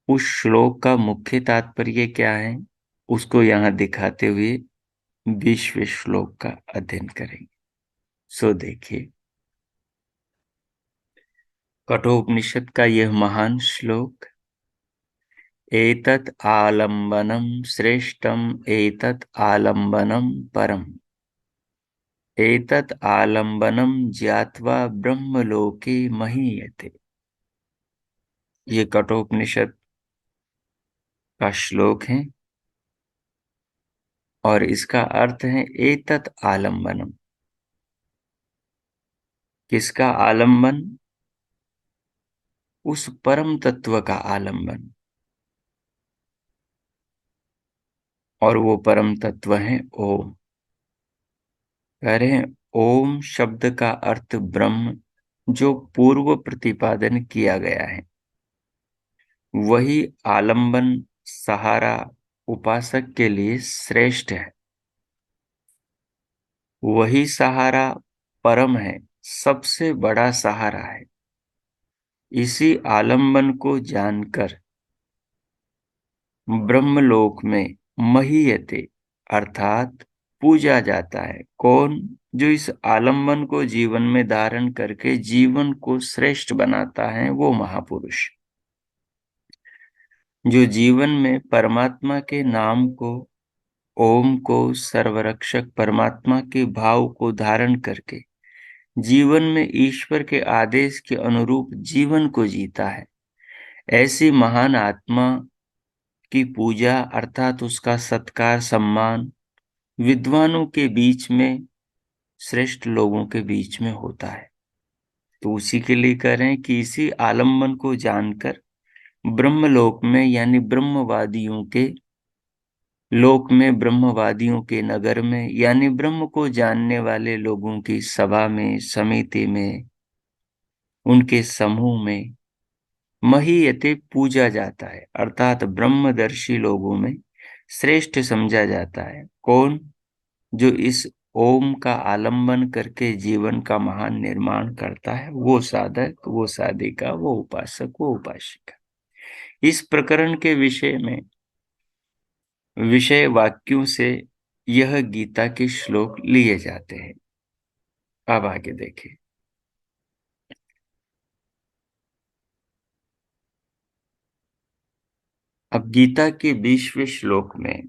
उस श्लोक का मुख्य तात्पर्य क्या है उसको यहाँ दिखाते हुए 20वें श्लोक का अध्ययन करेंगे। सो देखिए, कठोपनिषद का यह महान श्लोक, एतत् आलम्बनम श्रेष्ठम एतत् आलम्बनम परम, एतत् आलम्बनम ज्ञात्वा ब्रह्मलोके महीयते। ये कठोपनिषद का श्लोक है और इसका अर्थ है एतत् आलम्बनम। किसका आलम्बन? उस परम तत्व का आलम्बन और वो परम तत्व है ओम। कह रहे हैं ओम शब्द का अर्थ ब्रह्म, जो पूर्व प्रतिपादन किया गया है, वही आलंबन, सहारा उपासक के लिए श्रेष्ठ है। वही सहारा परम है, सबसे बड़ा सहारा है। इसी आलंबन को जानकर ब्रह्मलोक में महीयते अर्थात पूजा जाता है। कौन? जो इस आलंबन को जीवन में धारण करके जीवन को श्रेष्ठ बनाता है, वो महापुरुष। जो जीवन में परमात्मा के नाम को, ओम को, सर्वरक्षक परमात्मा के भाव को धारण करके जीवन में ईश्वर के आदेश के अनुरूप जीवन को जीता है, ऐसी महान आत्मा की पूजा अर्थात उसका सत्कार, सम्मान विद्वानों के बीच में, श्रेष्ठ लोगों के बीच में होता है। तो उसी के लिए कह रहे हैं कि इसी आलंबन को जानकर ब्रह्मलोक में, यानी ब्रह्मवादियों के लोक में, ब्रह्मवादियों के नगर में, यानी ब्रह्म को जानने वाले लोगों की सभा में, समिति में, उनके समूह में महीयते पूजा जाता है, अर्थात ब्रह्मदर्शी लोगों में श्रेष्ठ समझा जाता है। कौन? जो इस ओम का आलंबन करके जीवन का महान निर्माण करता है, वो साधक, वो साधिका, वो उपासक, वो उपासिका। इस प्रकरण के विषय में विषय वाक्यों से यह गीता के श्लोक लिए जाते हैं। अब आगे देखें। अब गीता के 20वें श्लोक में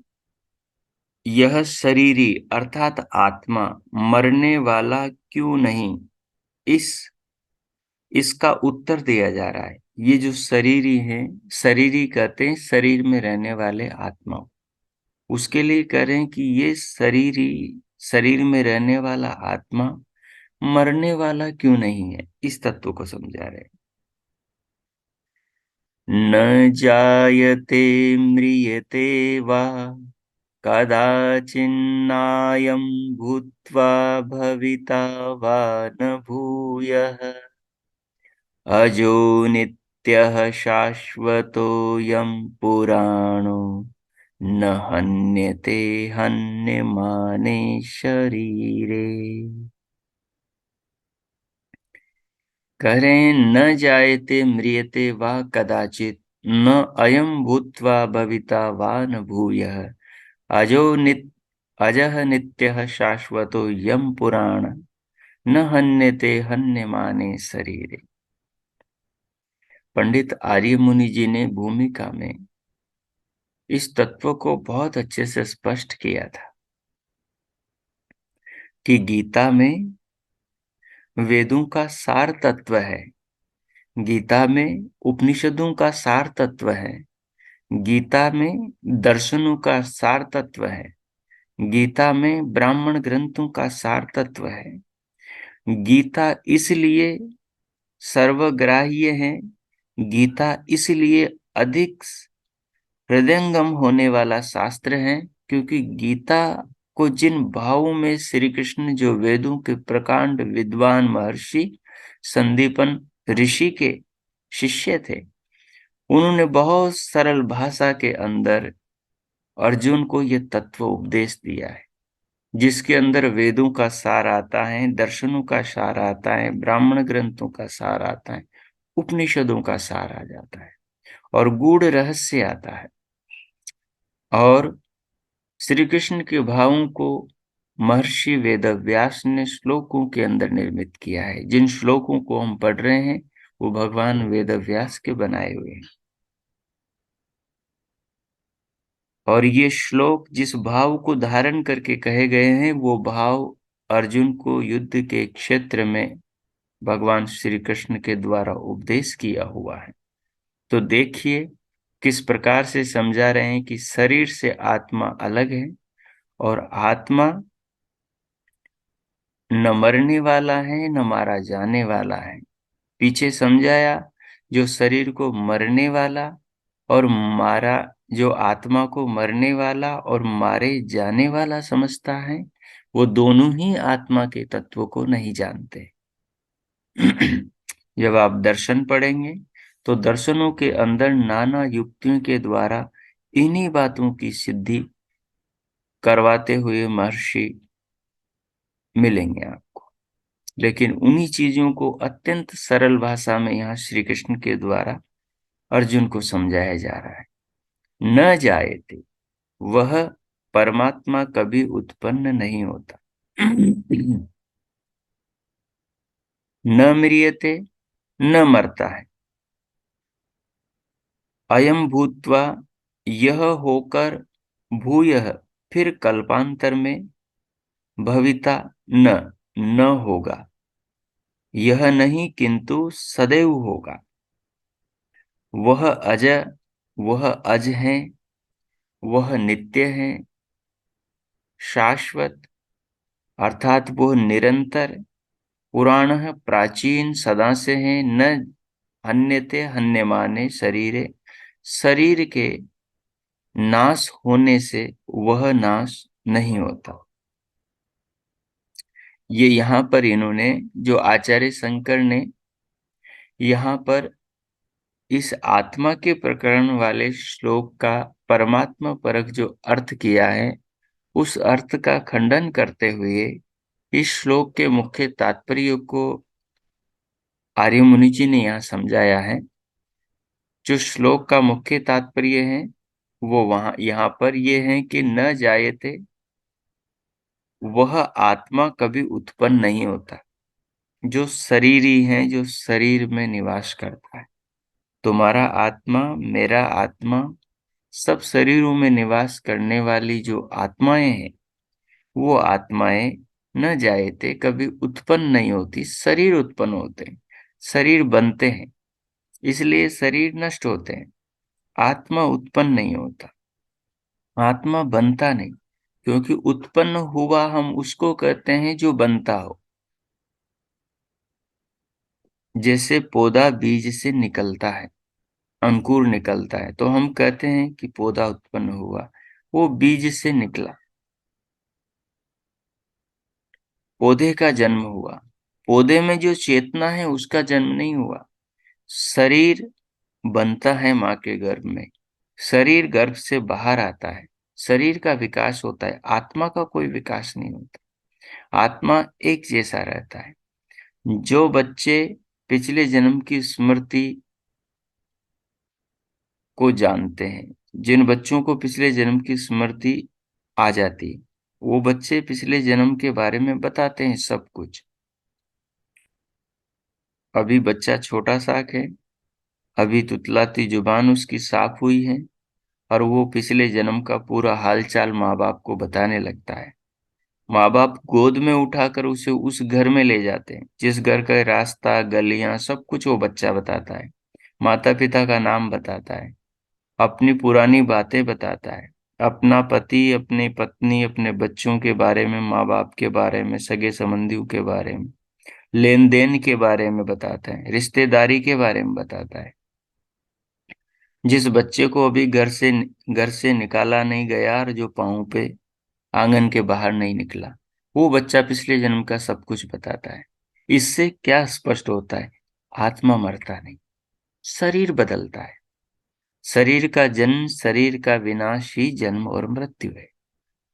यह शरीरी अर्थात आत्मा मरने वाला क्यों नहीं, इस इसका उत्तर दिया जा रहा है। ये जो शरीरी है, शरीरी कहते हैं शरीर में रहने वाले आत्मा, उसके लिए कह रहे हैं कि ये शरीरी, शरीर में रहने वाला आत्मा मरने वाला क्यों नहीं है, इस तत्व को समझा रहे हैं। न जायते म्रियते वा कदाचिन्नायं भूत्वा भविता वा न भूयः अजो नित्यः शाश्वतोऽयं पुराणो न हन्यते हन्यमाने शरीरे। कह रहे हैं न जायते म्रियते वा कदाचित, न अयं भूत्वा भविता वा न भूयः अजः नित्यः शाश्वतो यम पुराण न हन्यते हन्यमाने शरीरे। पंडित आर्य मुनि जी ने भूमिका में इस तत्व को बहुत अच्छे से स्पष्ट किया था कि गीता में वेदों का सार तत्व है, गीता में उपनिषदों का सार तत्व है, गीता में दर्शनों का सार तत्व है, गीता में ब्राह्मण ग्रंथों का सार तत्व है। गीता इसलिए सर्वग्राह्य है, गीता इसलिए अधिक हृदयंगम होने वाला शास्त्र है, क्योंकि गीता को जिन भावों में श्री कृष्ण, जो वेदों के प्रकांड विद्वान महर्षि संदीपन ऋषि के शिष्य थे, उन्होंने बहुत सरल भाषा के अंदर अर्जुन को यह तत्व उपदेश दिया है, जिसके अंदर वेदों का सार आता है, दर्शनों का सार आता है, ब्राह्मण ग्रंथों का सार आता है, उपनिषदों का सार आ जाता है और गूढ़ रहस्य आता है। और श्री कृष्ण के भावों को महर्षि वेदव्यास ने श्लोकों के अंदर निर्मित किया है। जिन श्लोकों को हम पढ़ रहे हैं वो भगवान वेदव्यास के बनाए हुए हैं। और ये श्लोक जिस भाव को धारण करके कहे गए हैं, वो भाव अर्जुन को युद्ध के क्षेत्र में भगवान श्री कृष्ण के द्वारा उपदेश किया हुआ है। तो देखिए किस प्रकार से समझा रहे हैं कि शरीर से आत्मा अलग है और आत्मा न मरने वाला है न मारा जाने वाला है। पीछे समझाया जो शरीर को मरने वाला और मारा, जो आत्मा को मरने वाला और मारे जाने वाला समझता है, वो दोनों ही आत्मा के तत्व को नहीं जानते। जब आप दर्शन पढ़ेंगे तो दर्शनों के अंदर नाना युक्तियों के द्वारा इन्हीं बातों की सिद्धि करवाते हुए महर्षि मिलेंगे आपको। लेकिन उन्हीं चीजों को अत्यंत सरल भाषा में यहाँ श्री कृष्ण के द्वारा अर्जुन को समझाया जा रहा है। न जायते, वह परमात्मा कभी उत्पन्न नहीं होता। न म्रियते, न मरता है। अयम भूत्वा, यह होकर, भूयः, फिर कल्पांतर में, भविता, न, न होगा, यह नहीं किंतु सदैव होगा। वह अज, वह अज है, वह नित्य है, शाश्वत, अर्थात वो निरंतर, पुराण प्राचीन, सदा से है, न हन्यते हन्यमाने शरीरे, शरीर के नाश होने से वह नाश नहीं होता। ये यहाँ पर इन्होंने, जो आचार्य शंकर ने यहाँ पर इस आत्मा के प्रकरण वाले श्लोक का परमात्मा परक जो अर्थ किया है, उस अर्थ का खंडन करते हुए इस श्लोक के मुख्य तात्पर्य को आर्य मुनि जी ने यहाँ समझाया है। जो श्लोक का मुख्य तात्पर्य है वो वहां यहाँ पर ये है कि न जायते, वह आत्मा कभी उत्पन्न नहीं होता। जो शरीरी है, जो शरीर में निवास करता है, तुम्हारा आत्मा, मेरा आत्मा, सब शरीरों में निवास करने वाली जो आत्माएं हैं, वो आत्माएं न जायते, कभी उत्पन्न नहीं होती। शरीर उत्पन्न होते हैं, शरीर बनते हैं, इसलिए शरीर नष्ट होते हैं। आत्मा उत्पन्न नहीं होता, आत्मा बनता नहीं, क्योंकि उत्पन्न हुआ हम उसको कहते हैं जो बनता हो। जैसे पौधा बीज से निकलता है, अंकुर निकलता है, तो हम कहते हैं कि पौधा उत्पन्न हुआ, वो बीज से निकला। पौधे का जन्म हुआ, पौधे में जो चेतना है उसका जन्म नहीं हुआ। शरीर बनता है माँ के गर्भ में, शरीर गर्भ से बाहर आता है, शरीर का विकास होता है, आत्मा का कोई विकास नहीं होता। आत्मा एक जैसा रहता है। जो बच्चे पिछले जन्म की स्मृति को जानते हैं, जिन बच्चों को पिछले जन्म की स्मृति आ जाती, वो बच्चे पिछले जन्म के बारे में बताते हैं सब कुछ। अभी बच्चा छोटा सा है, अभी तुतलाती जुबान उसकी साफ हुई है, और वो पिछले जन्म का पूरा हालचाल माँ बाप को बताने लगता है। माँ बाप गोद में उठाकर उसे उस घर में ले जाते हैं, जिस घर का रास्ता, गलियां, सब कुछ वो बच्चा बताता है। माता पिता का नाम बताता है, अपनी पुरानी बातें बताता है, अपना पति, अपनी पत्नी, अपने बच्चों के बारे में, माँ बाप के बारे में, सगे संबंधियों के बारे में, लेन देन के बारे में बताता है, रिश्तेदारी के बारे में बताता है। जिस बच्चे को अभी घर से निकाला नहीं गया और जो पाँव पे आंगन के बाहर नहीं निकला, वो बच्चा पिछले जन्म का सब कुछ बताता है। इससे क्या स्पष्ट होता है? आत्मा मरता नहीं, शरीर बदलता है। शरीर का जन्म, शरीर का विनाश ही जन्म और मृत्यु है,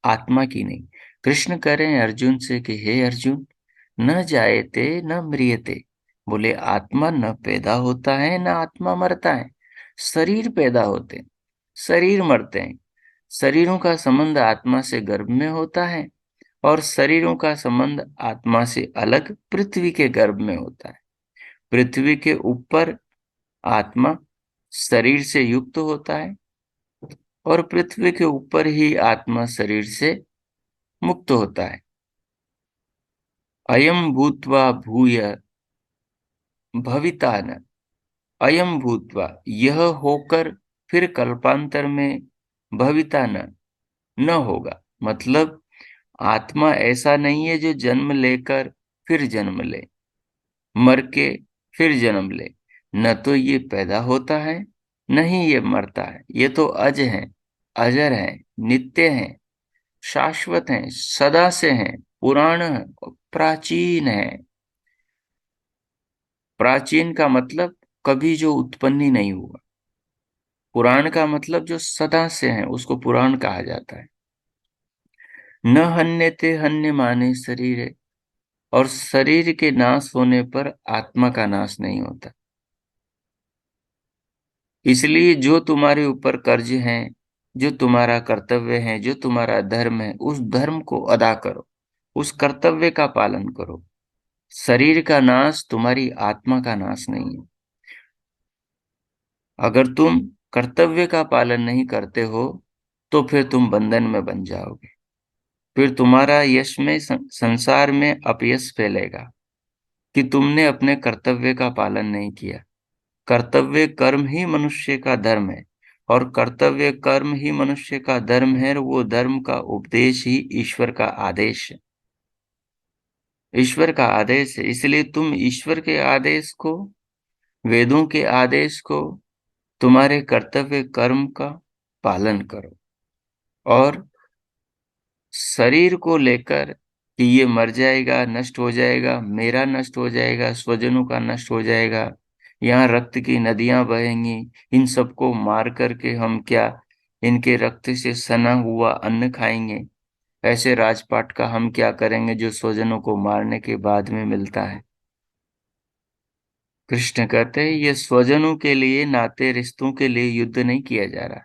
आत्मा की नहीं। कृष्ण कह रहे हैं अर्जुन से कि हे अर्जुन, न जायते न म्रियते, बोले आत्मा न पैदा होता है न आत्मा मरता है। शरीर पैदा होते हैं, शरीर मरते हैं। शरीरों का संबंध आत्मा से गर्भ में होता है, और शरीरों का संबंध आत्मा से अलग पृथ्वी के गर्भ में होता है। पृथ्वी के ऊपर आत्मा शरीर से युक्त होता है, और पृथ्वी के ऊपर ही आत्मा शरीर से मुक्त होता है। अयम भूत्वा भूय भविता न, अयम भूत्वा, यह होकर, फिर कल्पांतर में, भविता न, न होगा। मतलब आत्मा ऐसा नहीं है जो जन्म लेकर फिर जन्म ले, मर के फिर जन्म ले। न तो ये पैदा होता है, नहीं ये मरता है, ये तो अज है, अजर है, नित्य है, शाश्वत है, सदा से है, पुराण है, प्राचीन है। प्राचीन का मतलब कभी जो उत्पन्न ही नहीं हुआ। पुराण का मतलब जो सदा से है, उसको पुराण कहा जाता है। न हन्यते हन्य माने शरीर, और शरीर के नाश होने पर आत्मा का नाश नहीं होता। इसलिए जो तुम्हारे ऊपर कर्ज है, जो तुम्हारा कर्तव्य है, जो तुम्हारा धर्म है, उस धर्म को अदा करो, उस कर्तव्य का पालन करो। शरीर का नाश तुम्हारी आत्मा का नाश नहीं है। अगर तुम कर्तव्य का पालन नहीं करते हो तो फिर तुम बंधन में बन जाओगे। फिर तुम्हारा यश में संसार में अपयश फैलेगा कि तुमने अपने कर्तव्य का पालन नहीं किया। कर्तव्य कर्म ही मनुष्य का धर्म है, और कर्तव्य कर्म ही मनुष्य का धर्म है, और वो धर्म का उपदेश ही ईश्वर का आदेश है। ईश्वर का आदेश है, इसलिए तुम ईश्वर के आदेश को, वेदों के आदेश को, तुम्हारे कर्तव्य कर्म का पालन करो। और शरीर को लेकर कि ये मर जाएगा, नष्ट हो जाएगा, मेरा नष्ट हो जाएगा, स्वजनों का नष्ट हो जाएगा, यहाँ रक्त की नदियां बहेंगी, इन सबको मार करके हम क्या इनके रक्त से सना हुआ अन्न खाएंगे? ऐसे राजपाट का हम क्या करेंगे जो स्वजनों को मारने के बाद में मिलता है? कृष्ण कहते हैं ये स्वजनों के लिए, नाते रिश्तों के लिए युद्ध नहीं किया जा रहा,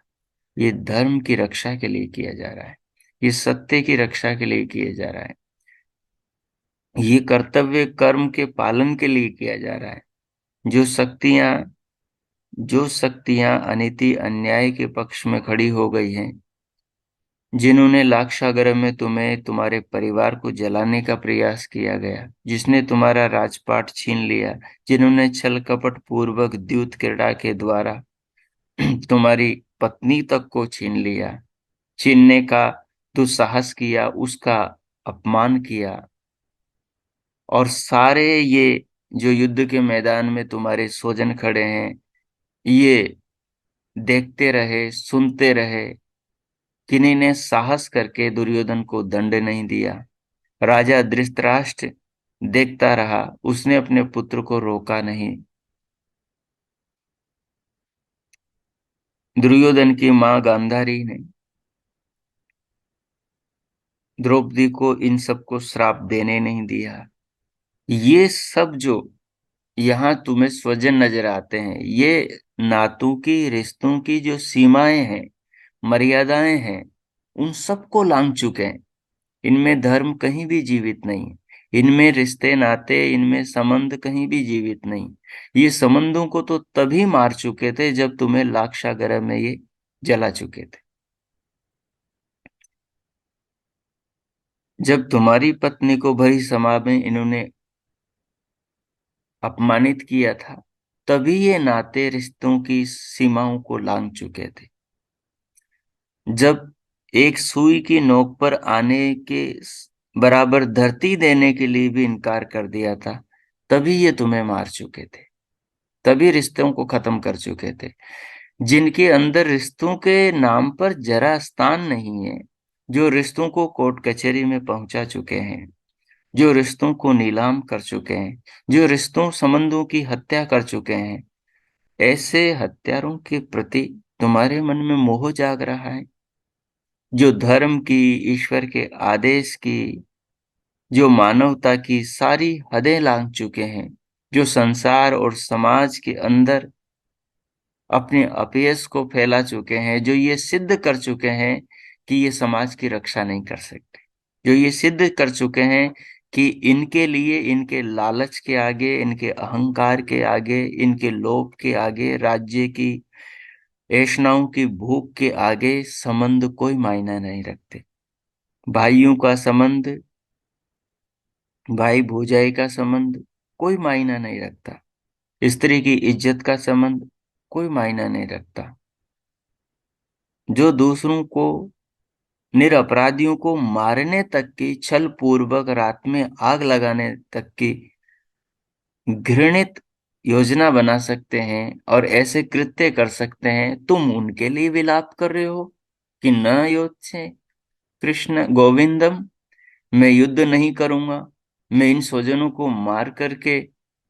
ये धर्म की रक्षा के लिए किया जा रहा है, ये सत्य की रक्षा के लिए किया जा रहा है, ये कर्तव्य कर्म के पालन के लिए किया जा रहा है। जो शक्तियां जो शक्तियां अनीति अन्याय के पक्ष में खड़ी हो गई हैं, जिन्होंने लाक्षागृह में तुम्हें, तुम्हारे परिवार को जलाने का प्रयास किया गया, जिसने तुम्हारा राजपाट छीन लिया, जिन्होंने छल कपट पूर्वक द्यूत क्रीड़ा के द्वारा तुम्हारी पत्नी तक को छीन लिया, छीनने का दुस्साहस किया, उसका अपमान किया, और सारे ये जो युद्ध के मैदान में तुम्हारे स्वजन खड़े हैं, ये देखते रहे, सुनते रहे, किन्हीं ने साहस करके दुर्योधन को दंड नहीं दिया। राजा धृतराष्ट्र देखता रहा, उसने अपने पुत्र को रोका नहीं। दुर्योधन की मां गांधारी ने द्रौपदी को इन सबको श्राप देने नहीं दिया। ये सब जो यहाँ तुम्हें स्वजन नजर आते हैं, ये नातों की, रिश्तों की जो सीमाएं हैं, मर्यादाएं हैं, उन सबको लांघ चुके हैं। इनमें धर्म कहीं भी जीवित नहीं, इनमें रिश्ते नाते, इनमें संबंध कहीं भी जीवित नहीं। ये संबंधों को तो तभी मार चुके थे जब तुम्हें लाक्षागृह में ये जला चुके थे। जब तुम्हारी पत्नी को भरी सभा में इन्होंने अपमानित किया था, तभी ये नाते रिश्तों की सीमाओं को लांघ चुके थे। जब एक सुई की नोक पर आने के बराबर धरती देने के लिए भी इनकार कर दिया था, तभी ये तुम्हें मार चुके थे, तभी रिश्तों को खत्म कर चुके थे। जिनके अंदर रिश्तों के नाम पर जरा स्थान नहीं है, जो रिश्तों को कोर्ट कचहरी में पहुंचा चुके हैं, जो रिश्तों को नीलाम कर चुके हैं, जो रिश्तों संबंधों की हत्या कर चुके हैं, ऐसे हत्यारों के प्रति तुम्हारे मन में मोह जाग रहा है? जो धर्म की, ईश्वर के आदेश की, जो मानवता की सारी हदें लांघ चुके हैं, जो संसार और समाज के अंदर अपने अपयश को फैला चुके हैं, जो ये सिद्ध कर चुके हैं कि ये समाज की रक्षा नहीं कर सकते, जो ये सिद्ध कर चुके हैं कि इनके लिए, इनके लालच के आगे, इनके अहंकार के आगे, इनके लोभ के आगे, राज्य की ऐष्णाओं की भूख के आगे संबंध कोई मायना नहीं रखते। भाइयों का संबंध, भाई भौजाई का संबंध कोई मायना नहीं रखता। स्त्री की इज्जत का संबंध कोई मायना नहीं रखता। जो दूसरों को, निरपराधियों को मारने तक की, छल पूर्वक रात में आग लगाने तक की घृणित योजना बना सकते हैं और ऐसे कृत्य कर सकते हैं, तुम उनके लिए विलाप कर रहे हो कि न योत्से कृष्ण गोविंदम, मैं युद्ध नहीं करूंगा, मैं इन स्वजनों को मार करके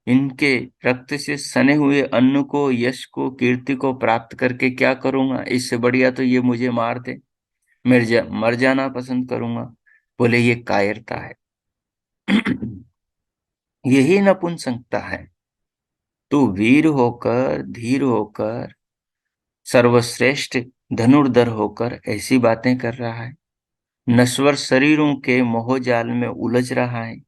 इनके रक्त से सने हुए अन्न को, यश को, कीर्ति को प्राप्त करके क्या करूंगा? इससे बढ़िया तो ये मुझे मार दे, मर जाना पसंद करूंगा। बोले ये कायरता है। यही नपुंसकता है। तू वीर होकर, धीर होकर, सर्वश्रेष्ठ धनुर्धर होकर ऐसी बातें कर रहा है, नश्वर शरीरों के मोहजाल में उलझ रहा है,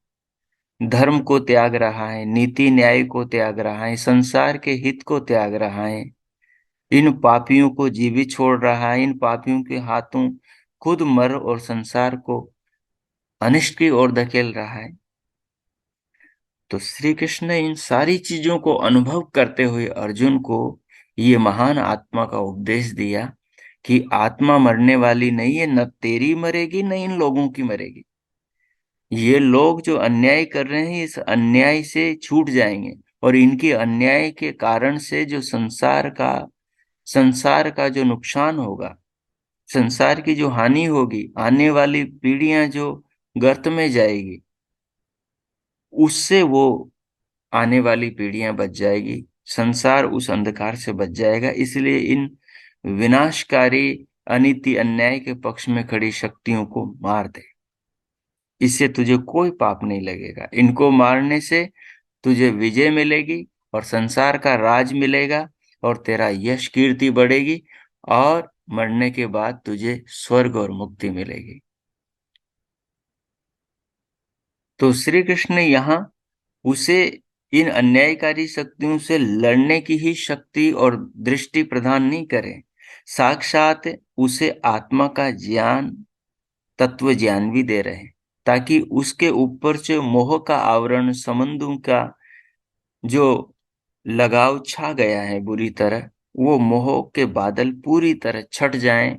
धर्म को त्याग रहा है, नीति न्याय को त्याग रहा है, संसार के हित को त्याग रहा है, इन पापियों को जीवित छोड़ रहा है, इन पापियों के हाथों खुद मर और संसार को अनिष्ट की ओर धकेल रहा है। तो श्री कृष्ण ने इन सारी चीजों को अनुभव करते हुए अर्जुन को ये महान आत्मा का उपदेश दिया कि आत्मा मरने वाली नहीं है, न तेरी मरेगी न इन लोगों की मरेगी। ये लोग जो अन्याय कर रहे हैं इस अन्याय से छूट जाएंगे, और इनके अन्याय के कारण से जो संसार का जो नुकसान होगा, संसार की जो हानि होगी, आने वाली पीढ़ियां जो गर्त में जाएगी, उससे वो आने वाली पीढ़ियां बच जाएगी, संसार उस अंधकार से बच जाएगा। इसलिए इन विनाशकारी अनीति अन्याय के पक्ष में खड़ी शक्तियों को मार दे, इससे तुझे कोई पाप नहीं लगेगा। इनको मारने से तुझे विजय मिलेगी और संसार का राज मिलेगा और तेरा यश कीर्ति बढ़ेगी, और मरने के बाद तुझे स्वर्ग और मुक्ति मिलेगी। तो श्री कृष्ण ने यहाँ उसे इन अन्यायकारी शक्तियों से लड़ने की ही शक्ति और दृष्टि प्रदान नहीं करे, साक्षात उसे आत्मा का ज्ञान, तत्व ज्ञान भी दे रहे हैं, ताकि उसके ऊपर से मोह का आवरण, संबंधों का जो लगाव छा गया है बुरी तरह, वो मोह के बादल पूरी तरह छट जाएं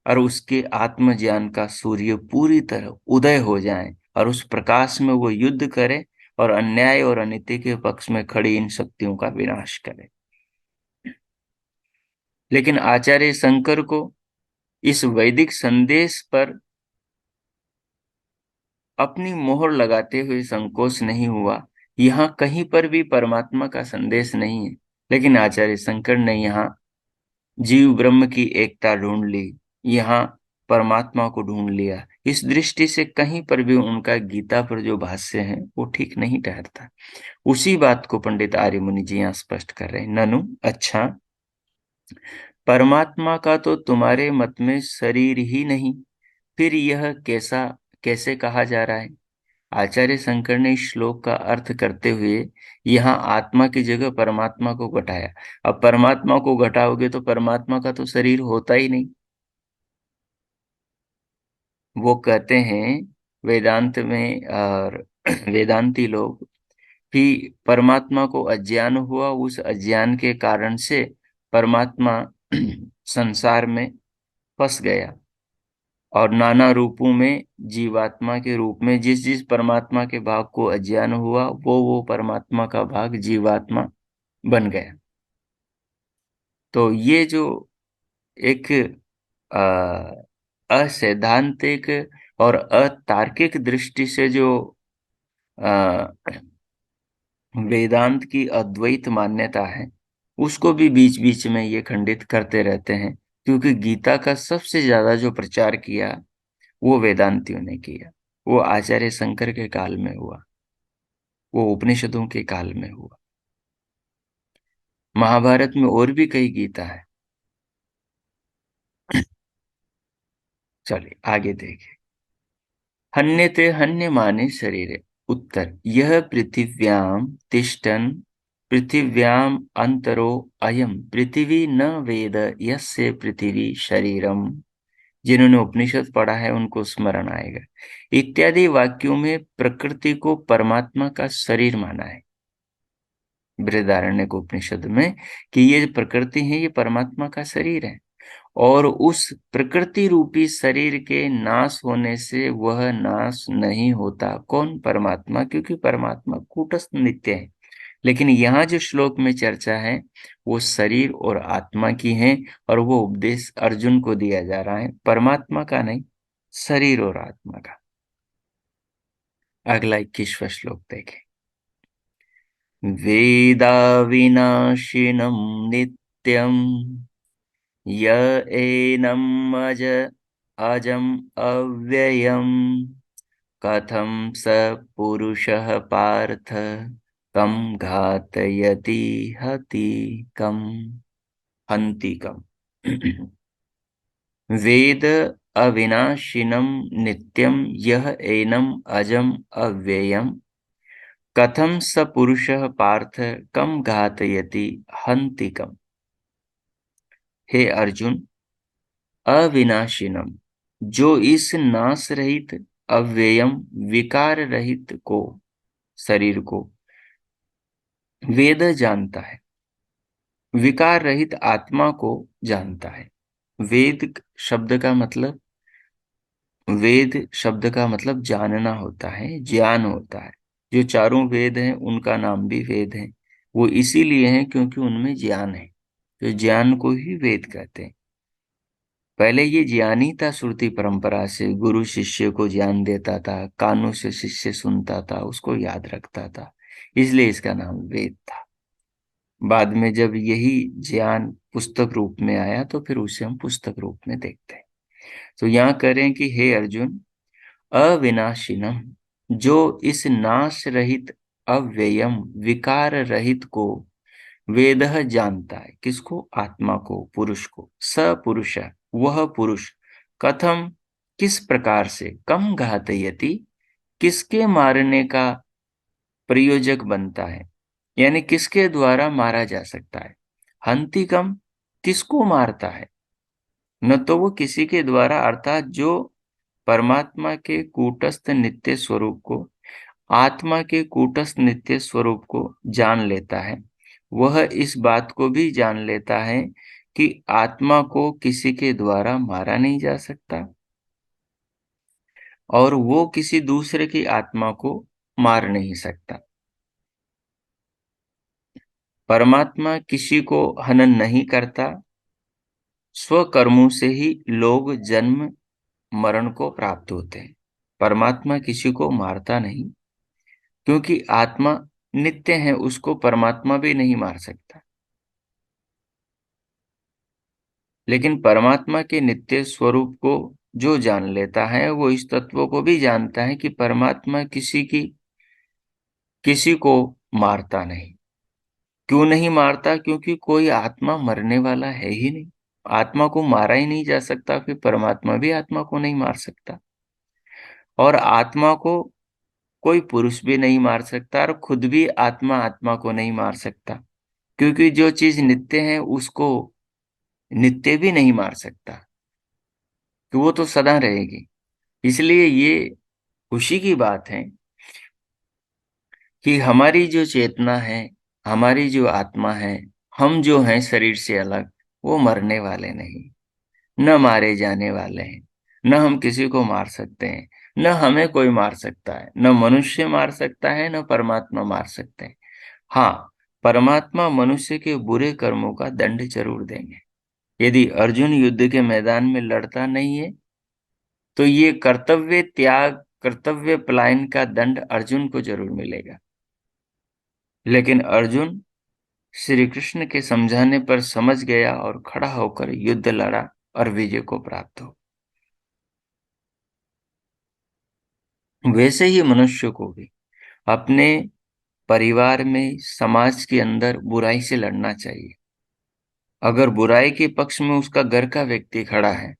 और उसके आत्मज्ञान का सूर्य पूरी तरह उदय हो जाए और उस प्रकाश में वो युद्ध करे और अन्याय और अनिति के पक्ष में खड़ी इन शक्तियों का विनाश करे। लेकिन आचार्य शंकर को इस वैदिक संदेश पर अपनी मोहर लगाते हुए संकोच नहीं हुआ। यहाँ कहीं पर भी परमात्मा का संदेश नहीं है, लेकिन आचार्य शंकर ने यहाँ जीव ब्रह्म की एकता ढूंढ ली, यहाँ परमात्मा को ढूंढ लिया। इस दृष्टि से कहीं पर भी उनका गीता पर जो भाष्य है वो ठीक नहीं ठहरता। उसी बात को पंडित आर्य मुनि जी यहाँ स्पष्ट कर रहे हैं। ननु, अच्छा, परमात्मा का तो तुम्हारे मत में शरीर ही नहीं, फिर यह कैसे कहा जा रहा है? आचार्य शंकर ने इस श्लोक का अर्थ करते हुए यहाँ आत्मा की जगह परमात्मा को घटाया। अब परमात्मा को घटाओगे तो परमात्मा का तो शरीर होता ही नहीं। वो कहते हैं वेदांत में, और वेदांती लोग, कि परमात्मा को अज्ञान हुआ, उस अज्ञान के कारण से परमात्मा संसार में फंस गया और नाना रूपों में जीवात्मा के रूप में जिस जिस परमात्मा के भाग को अज्ञान हुआ वो परमात्मा का भाग जीवात्मा बन गया। तो ये जो एक असैद्धांतिक और अतार्किक दृष्टि से जो अ, वेदांत की अद्वैत मान्यता है, उसको भी बीच बीच में ये खंडित करते रहते हैं, क्योंकि गीता का सबसे ज्यादा जो प्रचार किया वो वेदांतियों ने किया। वो आचार्य शंकर के काल में हुआ, वो उपनिषदों के काल में हुआ। महाभारत में और भी कई गीता है। चलिए आगे देखें। हन्यते हन्य माने शरीरे। उत्तर, यह पृथिव्याम तिष्ठन् पृथिव्याम अंतरो अयम पृथ्वी न वेद यस्य पृथ्वी शरीरम। जिन्होंने उपनिषद पढ़ा है उनको स्मरण आएगा। इत्यादि वाक्यों में प्रकृति को परमात्मा का शरीर माना है, बृहदारण्यक उपनिषद में, कि ये प्रकृति है, ये परमात्मा का शरीर है, और उस प्रकृति रूपी शरीर के नाश होने से वह नाश नहीं होता। कौन? परमात्मा, क्योंकि परमात्मा कूटस्थ नित्य है। लेकिन यहाँ जो श्लोक में चर्चा है वो शरीर और आत्मा की है, और वो उपदेश अर्जुन को दिया जा रहा है, परमात्मा का नहीं, शरीर और आत्मा का। अगला 21वां श्लोक देखें। वेदा विनाशिनं नित्यं य एनम् अजम् अव्ययम् कथं स पुरुषः पार्थ कं घातयति हति कम् हन्ति कम्। वेद अविनाशिनं नित्यं यः एनम् अजम् अव्ययम् कथं स पुरुषः पार्थ कं घातयति हन्ति कम्। हे अर्जुन, अविनाशिनम, जो इस नाश रहित अव्ययम विकार रहित को, शरीर को वेद जानता है, विकार रहित आत्मा को जानता है। वेद शब्द का मतलब वेद शब्द का मतलब जानना होता है, ज्ञान होता है। जो चारों वेद हैं उनका नाम भी वेद है। वो इसीलिए है क्योंकि उनमें ज्ञान है, तो ज्ञान को ही वेद कहते हैं। पहले ये ज्ञान ही था, श्रुति परंपरा से गुरु शिष्य को ज्ञान देता था, कानों से शिष्य सुनता था, उसको याद रखता था, इसलिए इसका नाम वेद था। बाद में जब यही ज्ञान पुस्तक रूप में आया तो फिर उसे हम पुस्तक रूप में देखते हैं। तो यहाँ करें कि हे अर्जुन, अविनाशिनम, जो इस नाश रहित अव्ययम विकार रहित को वेदः जानता है। किसको? आत्मा को, पुरुष को। स पुरुष, वह पुरुष, कथम, किस प्रकार से, कम घातयति, किसके मारने का प्रयोजक बनता है, यानी किसके द्वारा मारा जा सकता है। हंति कम, किसको मारता है। न तो वो किसी के द्वारा, अर्थात जो परमात्मा के कूटस्थ नित्य स्वरूप को, आत्मा के कूटस्थ नित्य स्वरूप को जान लेता है, वह इस बात को भी जान लेता है कि आत्मा को किसी के द्वारा मारा नहीं जा सकता, और वो किसी दूसरे की आत्मा को मार नहीं सकता। परमात्मा किसी को हनन नहीं करता, स्वकर्मों से ही लोग जन्म मरण को प्राप्त होते हैं। परमात्मा किसी को मारता नहीं, क्योंकि आत्मा नित्य है, उसको परमात्मा भी नहीं मार सकता। लेकिन परमात्मा के नित्य स्वरूप को जो जान लेता है, वो इस तत्व को भी जानता है कि परमात्मा किसी को मारता नहीं। क्यों नहीं मारता? क्योंकि कोई आत्मा मरने वाला है ही नहीं। आत्मा को मारा ही नहीं जा सकता, फिर परमात्मा भी आत्मा को नहीं मार सकता। और आत्मा को कोई पुरुष भी नहीं मार सकता, और खुद भी आत्मा आत्मा को नहीं मार सकता, क्योंकि जो चीज नित्य है उसको नित्य भी नहीं मार सकता, कि वो तो सदा रहेगी। इसलिए ये खुशी की बात है कि हमारी जो चेतना है, हमारी जो आत्मा है, हम जो हैं शरीर से अलग, वो मरने वाले नहीं, न मारे जाने वाले हैं। न हम किसी को मार सकते हैं, न हमें कोई मार सकता है, न मनुष्य मार सकता है, न परमात्मा मार सकते हैं। हाँ, परमात्मा मनुष्य के बुरे कर्मों का दंड जरूर देंगे। यदि अर्जुन युद्ध के मैदान में लड़ता नहीं है, तो ये कर्तव्य त्याग, कर्तव्य पलायन का दंड अर्जुन को जरूर मिलेगा। लेकिन अर्जुन श्री कृष्ण के समझाने पर समझ गया और खड़ा होकर युद्ध लड़ा और विजय को प्राप्त हो। वैसे ही मनुष्य को भी अपने परिवार में, समाज के अंदर बुराई से लड़ना चाहिए। अगर बुराई के पक्ष में उसका घर का व्यक्ति खड़ा है,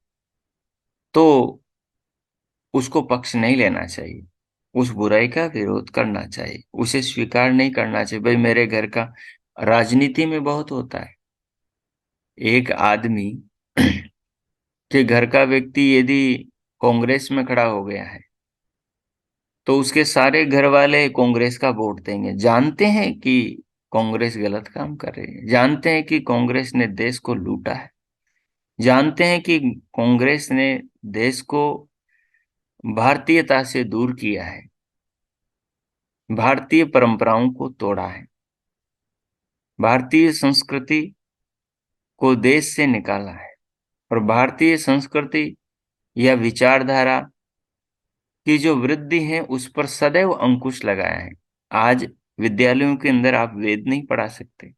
तो उसको पक्ष नहीं लेना चाहिए, उस बुराई का विरोध करना चाहिए, उसे स्वीकार नहीं करना चाहिए। भाई मेरे घर का, राजनीति में बहुत होता है। एक आदमी के घर का व्यक्ति यदि कांग्रेस में खड़ा हो गया है, तो उसके सारे घर वाले कांग्रेस का वोट देंगे। जानते हैं कि कांग्रेस गलत काम कर रही है, जानते हैं कि कांग्रेस ने देश को लूटा है, जानते हैं कि कांग्रेस ने देश को भारतीयता से दूर किया है, भारतीय परंपराओं को तोड़ा है। भारतीय संस्कृति को देश से निकाला है, और भारतीय संस्कृति या विचारधारा की जो वृद्धि है उस पर सदैव अंकुश लगाया है। आज विद्यालयों के अंदर आप वेद नहीं पढ़ा सकते।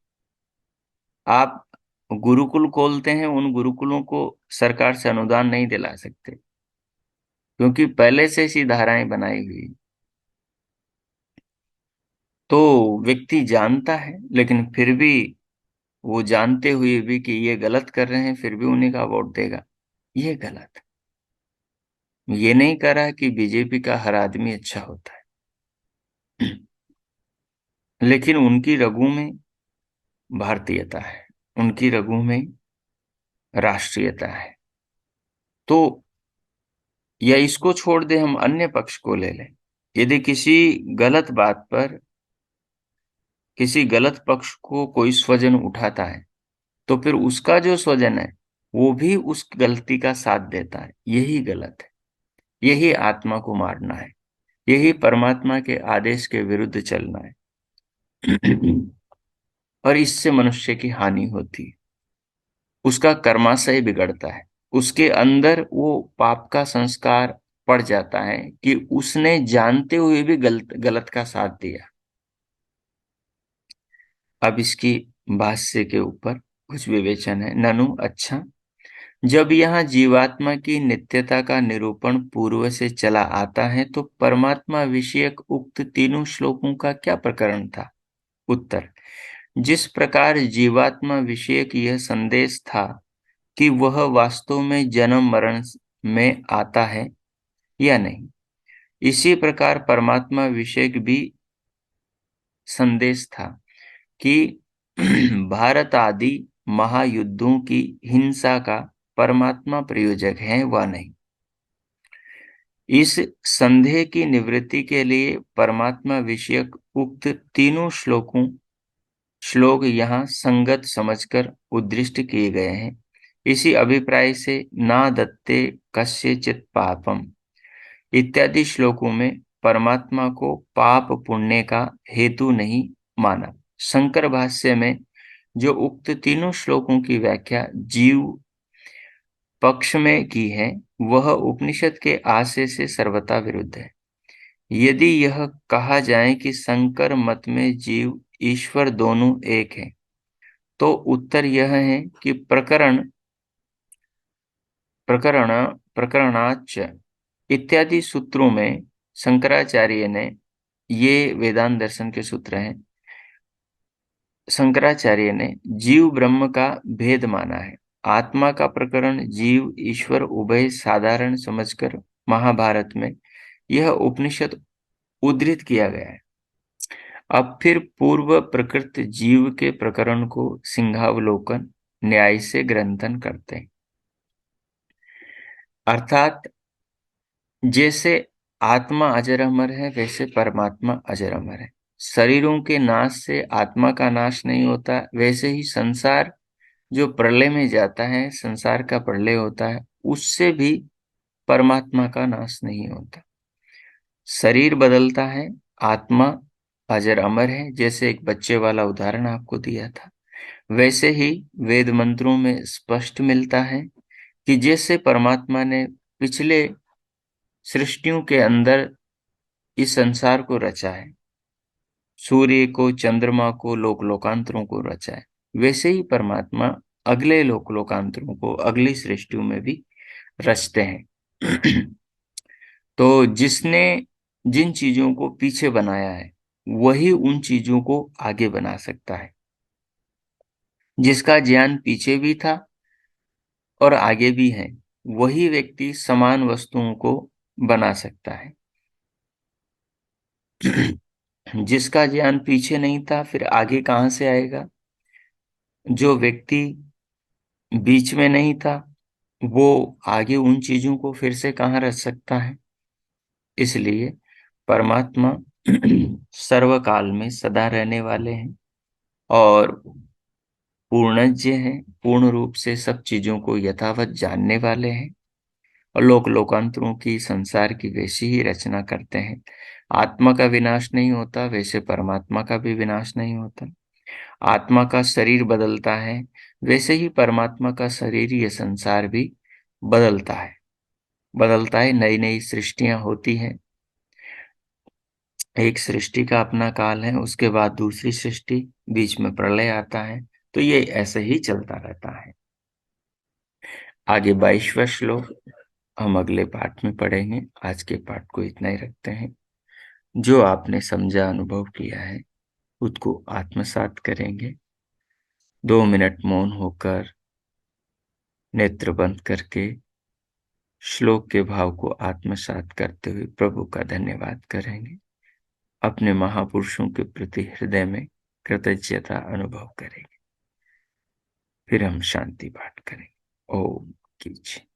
आप गुरुकुल खोलते हैं, उन गुरुकुलों को सरकार से अनुदान नहीं दिला सकते, क्योंकि पहले से ऐसी धाराएं बनाई हुई। तो व्यक्ति जानता है, लेकिन फिर भी वो जानते हुए भी कि ये गलत कर रहे हैं, फिर भी उन्हीं का वोट देगा। ये गलत। ये नहीं कह रहा कि बीजेपी का हर आदमी अच्छा होता है, लेकिन उनकी रगों में भारतीयता है, उनकी रगों में राष्ट्रीयता है। तो या इसको छोड़ दे, हम अन्य पक्ष को ले लें। यदि किसी गलत बात पर किसी गलत पक्ष को कोई स्वजन उठाता है, तो फिर उसका जो स्वजन है वो भी उस गलती का साथ देता है। यही गलत है। यही आत्मा को मारना है। यही परमात्मा के आदेश के विरुद्ध चलना है। और इससे मनुष्य की हानि होती है, उसका कर्माशय बिगड़ता है, उसके अंदर वो पाप का संस्कार पड़ जाता है कि उसने जानते हुए भी गलत गलत का साथ दिया। अब इसकी भाष्य के ऊपर कुछ विवेचन है। ननु, अच्छा, जब यहाँ जीवात्मा की नित्यता का निरूपण पूर्व से चला आता है, तो परमात्मा विषयक उक्त तीनों श्लोकों का क्या प्रकरण था? उत्तर, जिस प्रकार जीवात्मा विषयक यह संदेश था कि वह वास्तव में जन्म मरण में आता है या नहीं, इसी प्रकार परमात्मा विषयक भी संदेश था कि भारत आदि महायुद्धों की हिंसा का परमात्मा प्रयोजक है व नहीं। इस संदेह की निवृत्ति के लिए परमात्मा विषयक उक्त तीनों श्लोक यहाँ संगत समझकर उद्धृष्ट किए गए हैं। इसी अभिप्राय से ना दत्ते कस्यचित् पापम इत्यादि श्लोकों में परमात्मा को पाप पुण्य का हेतु नहीं माना। शंकर भाष्य में जो उक्त तीनों श्लोकों की व्याख्या जीव पक्ष में की है, वह उपनिषद के आशय से सर्वथा विरुद्ध है। यदि यह कहा जाए कि शंकर मत में जीव ईश्वर दोनों एक है, तो उत्तर यह है कि प्रकरण प्रकरणाच इत्यादि सूत्रों में शंकराचार्य ने, ये वेदांत दर्शन के सूत्र हैं, शंकराचार्य ने जीव ब्रह्म का भेद माना है। आत्मा का प्रकरण जीव ईश्वर उभय साधारण समझकर महाभारत में यह उपनिषद उद्धृत किया गया है। अब फिर पूर्व प्रकृत जीव के प्रकरण को सिंहावलोकन न्याय से ग्रंथन करते हैं। अर्थात जैसे आत्मा अजर अमर है, वैसे परमात्मा अजर अमर है। शरीरों के नाश से आत्मा का नाश नहीं होता, वैसे ही संसार जो प्रलय में जाता है, संसार का प्रलय होता है, उससे भी परमात्मा का नाश नहीं होता। शरीर बदलता है, आत्मा अजर अमर है। जैसे एक बच्चे वाला उदाहरण आपको दिया था, वैसे ही वेद मंत्रों में स्पष्ट मिलता है कि जैसे परमात्मा ने पिछले सृष्टियों के अंदर इस संसार को रचा है, सूर्य को, चंद्रमा को, लोक लोकांतरों को रचा है, वैसे ही परमात्मा अगले लोक लोकांतरों को अगली सृष्टियों में भी रचते हैं। तो जिसने जिन चीजों को पीछे बनाया है, वही उन चीजों को आगे बना सकता है। जिसका ज्ञान पीछे भी था और आगे भी है, वही व्यक्ति समान वस्तुओं को बना सकता है। जिसका ज्ञान पीछे नहीं था, फिर आगे कहाँ से आएगा? जो व्यक्ति बीच में नहीं था, वो आगे उन चीजों को फिर से कहाँ रच सकता है? इसलिए परमात्मा सर्वकाल में सदा रहने वाले हैं और पूर्णज्ञ हैं, पूर्ण रूप से सब चीजों को यथावत जानने वाले हैं, और लोक लोकांतरों की, संसार की वैसी ही रचना करते हैं। आत्मा का विनाश नहीं होता, वैसे परमात्मा का भी विनाश नहीं होता। आत्मा का शरीर बदलता है, वैसे ही परमात्मा का शरीर, ये संसार भी बदलता है। बदलता है, नई नई सृष्टियां होती हैं। एक सृष्टि का अपना काल है, उसके बाद दूसरी सृष्टि, बीच में प्रलय आता है। तो ये ऐसे ही चलता रहता है। आगे 22वां श्लोक हम अगले पाठ में पढ़ेंगे। आज के पाठ को इतना ही रखते हैं। जो आपने समझा, अनुभव किया है, खुद को आत्मसात करेंगे। 2 मिनट मौन होकर, नेत्र बंद करके, श्लोक के भाव को आत्मसात करते हुए प्रभु का धन्यवाद करेंगे। अपने महापुरुषों के प्रति हृदय में कृतज्ञता अनुभव करेंगे। फिर हम शांति पाठ करेंगे। ओम कीजिए।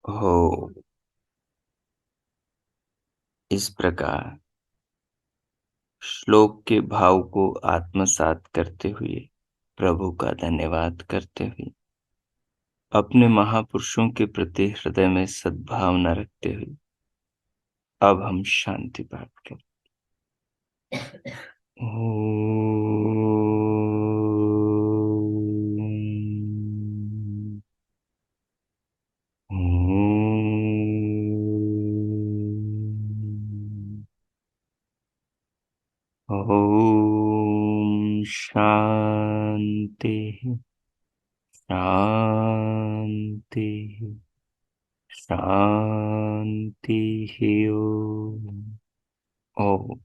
हो। इस प्रकार श्लोक के भाव को आत्मसात करते हुए, प्रभु का धन्यवाद करते हुए, अपने महापुरुषों के प्रति हृदय में सद्भावना रखते हुए, अब हम शांति पाठ करें। ओम शांति शांति शांति। ओम।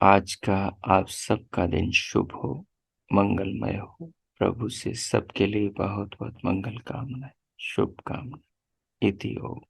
आज का आप सबका दिन शुभ हो, मंगलमय हो। प्रभु से सबके लिए बहुत बहुत मंगल कामनाएं, शुभकामनाएं। इति ओम।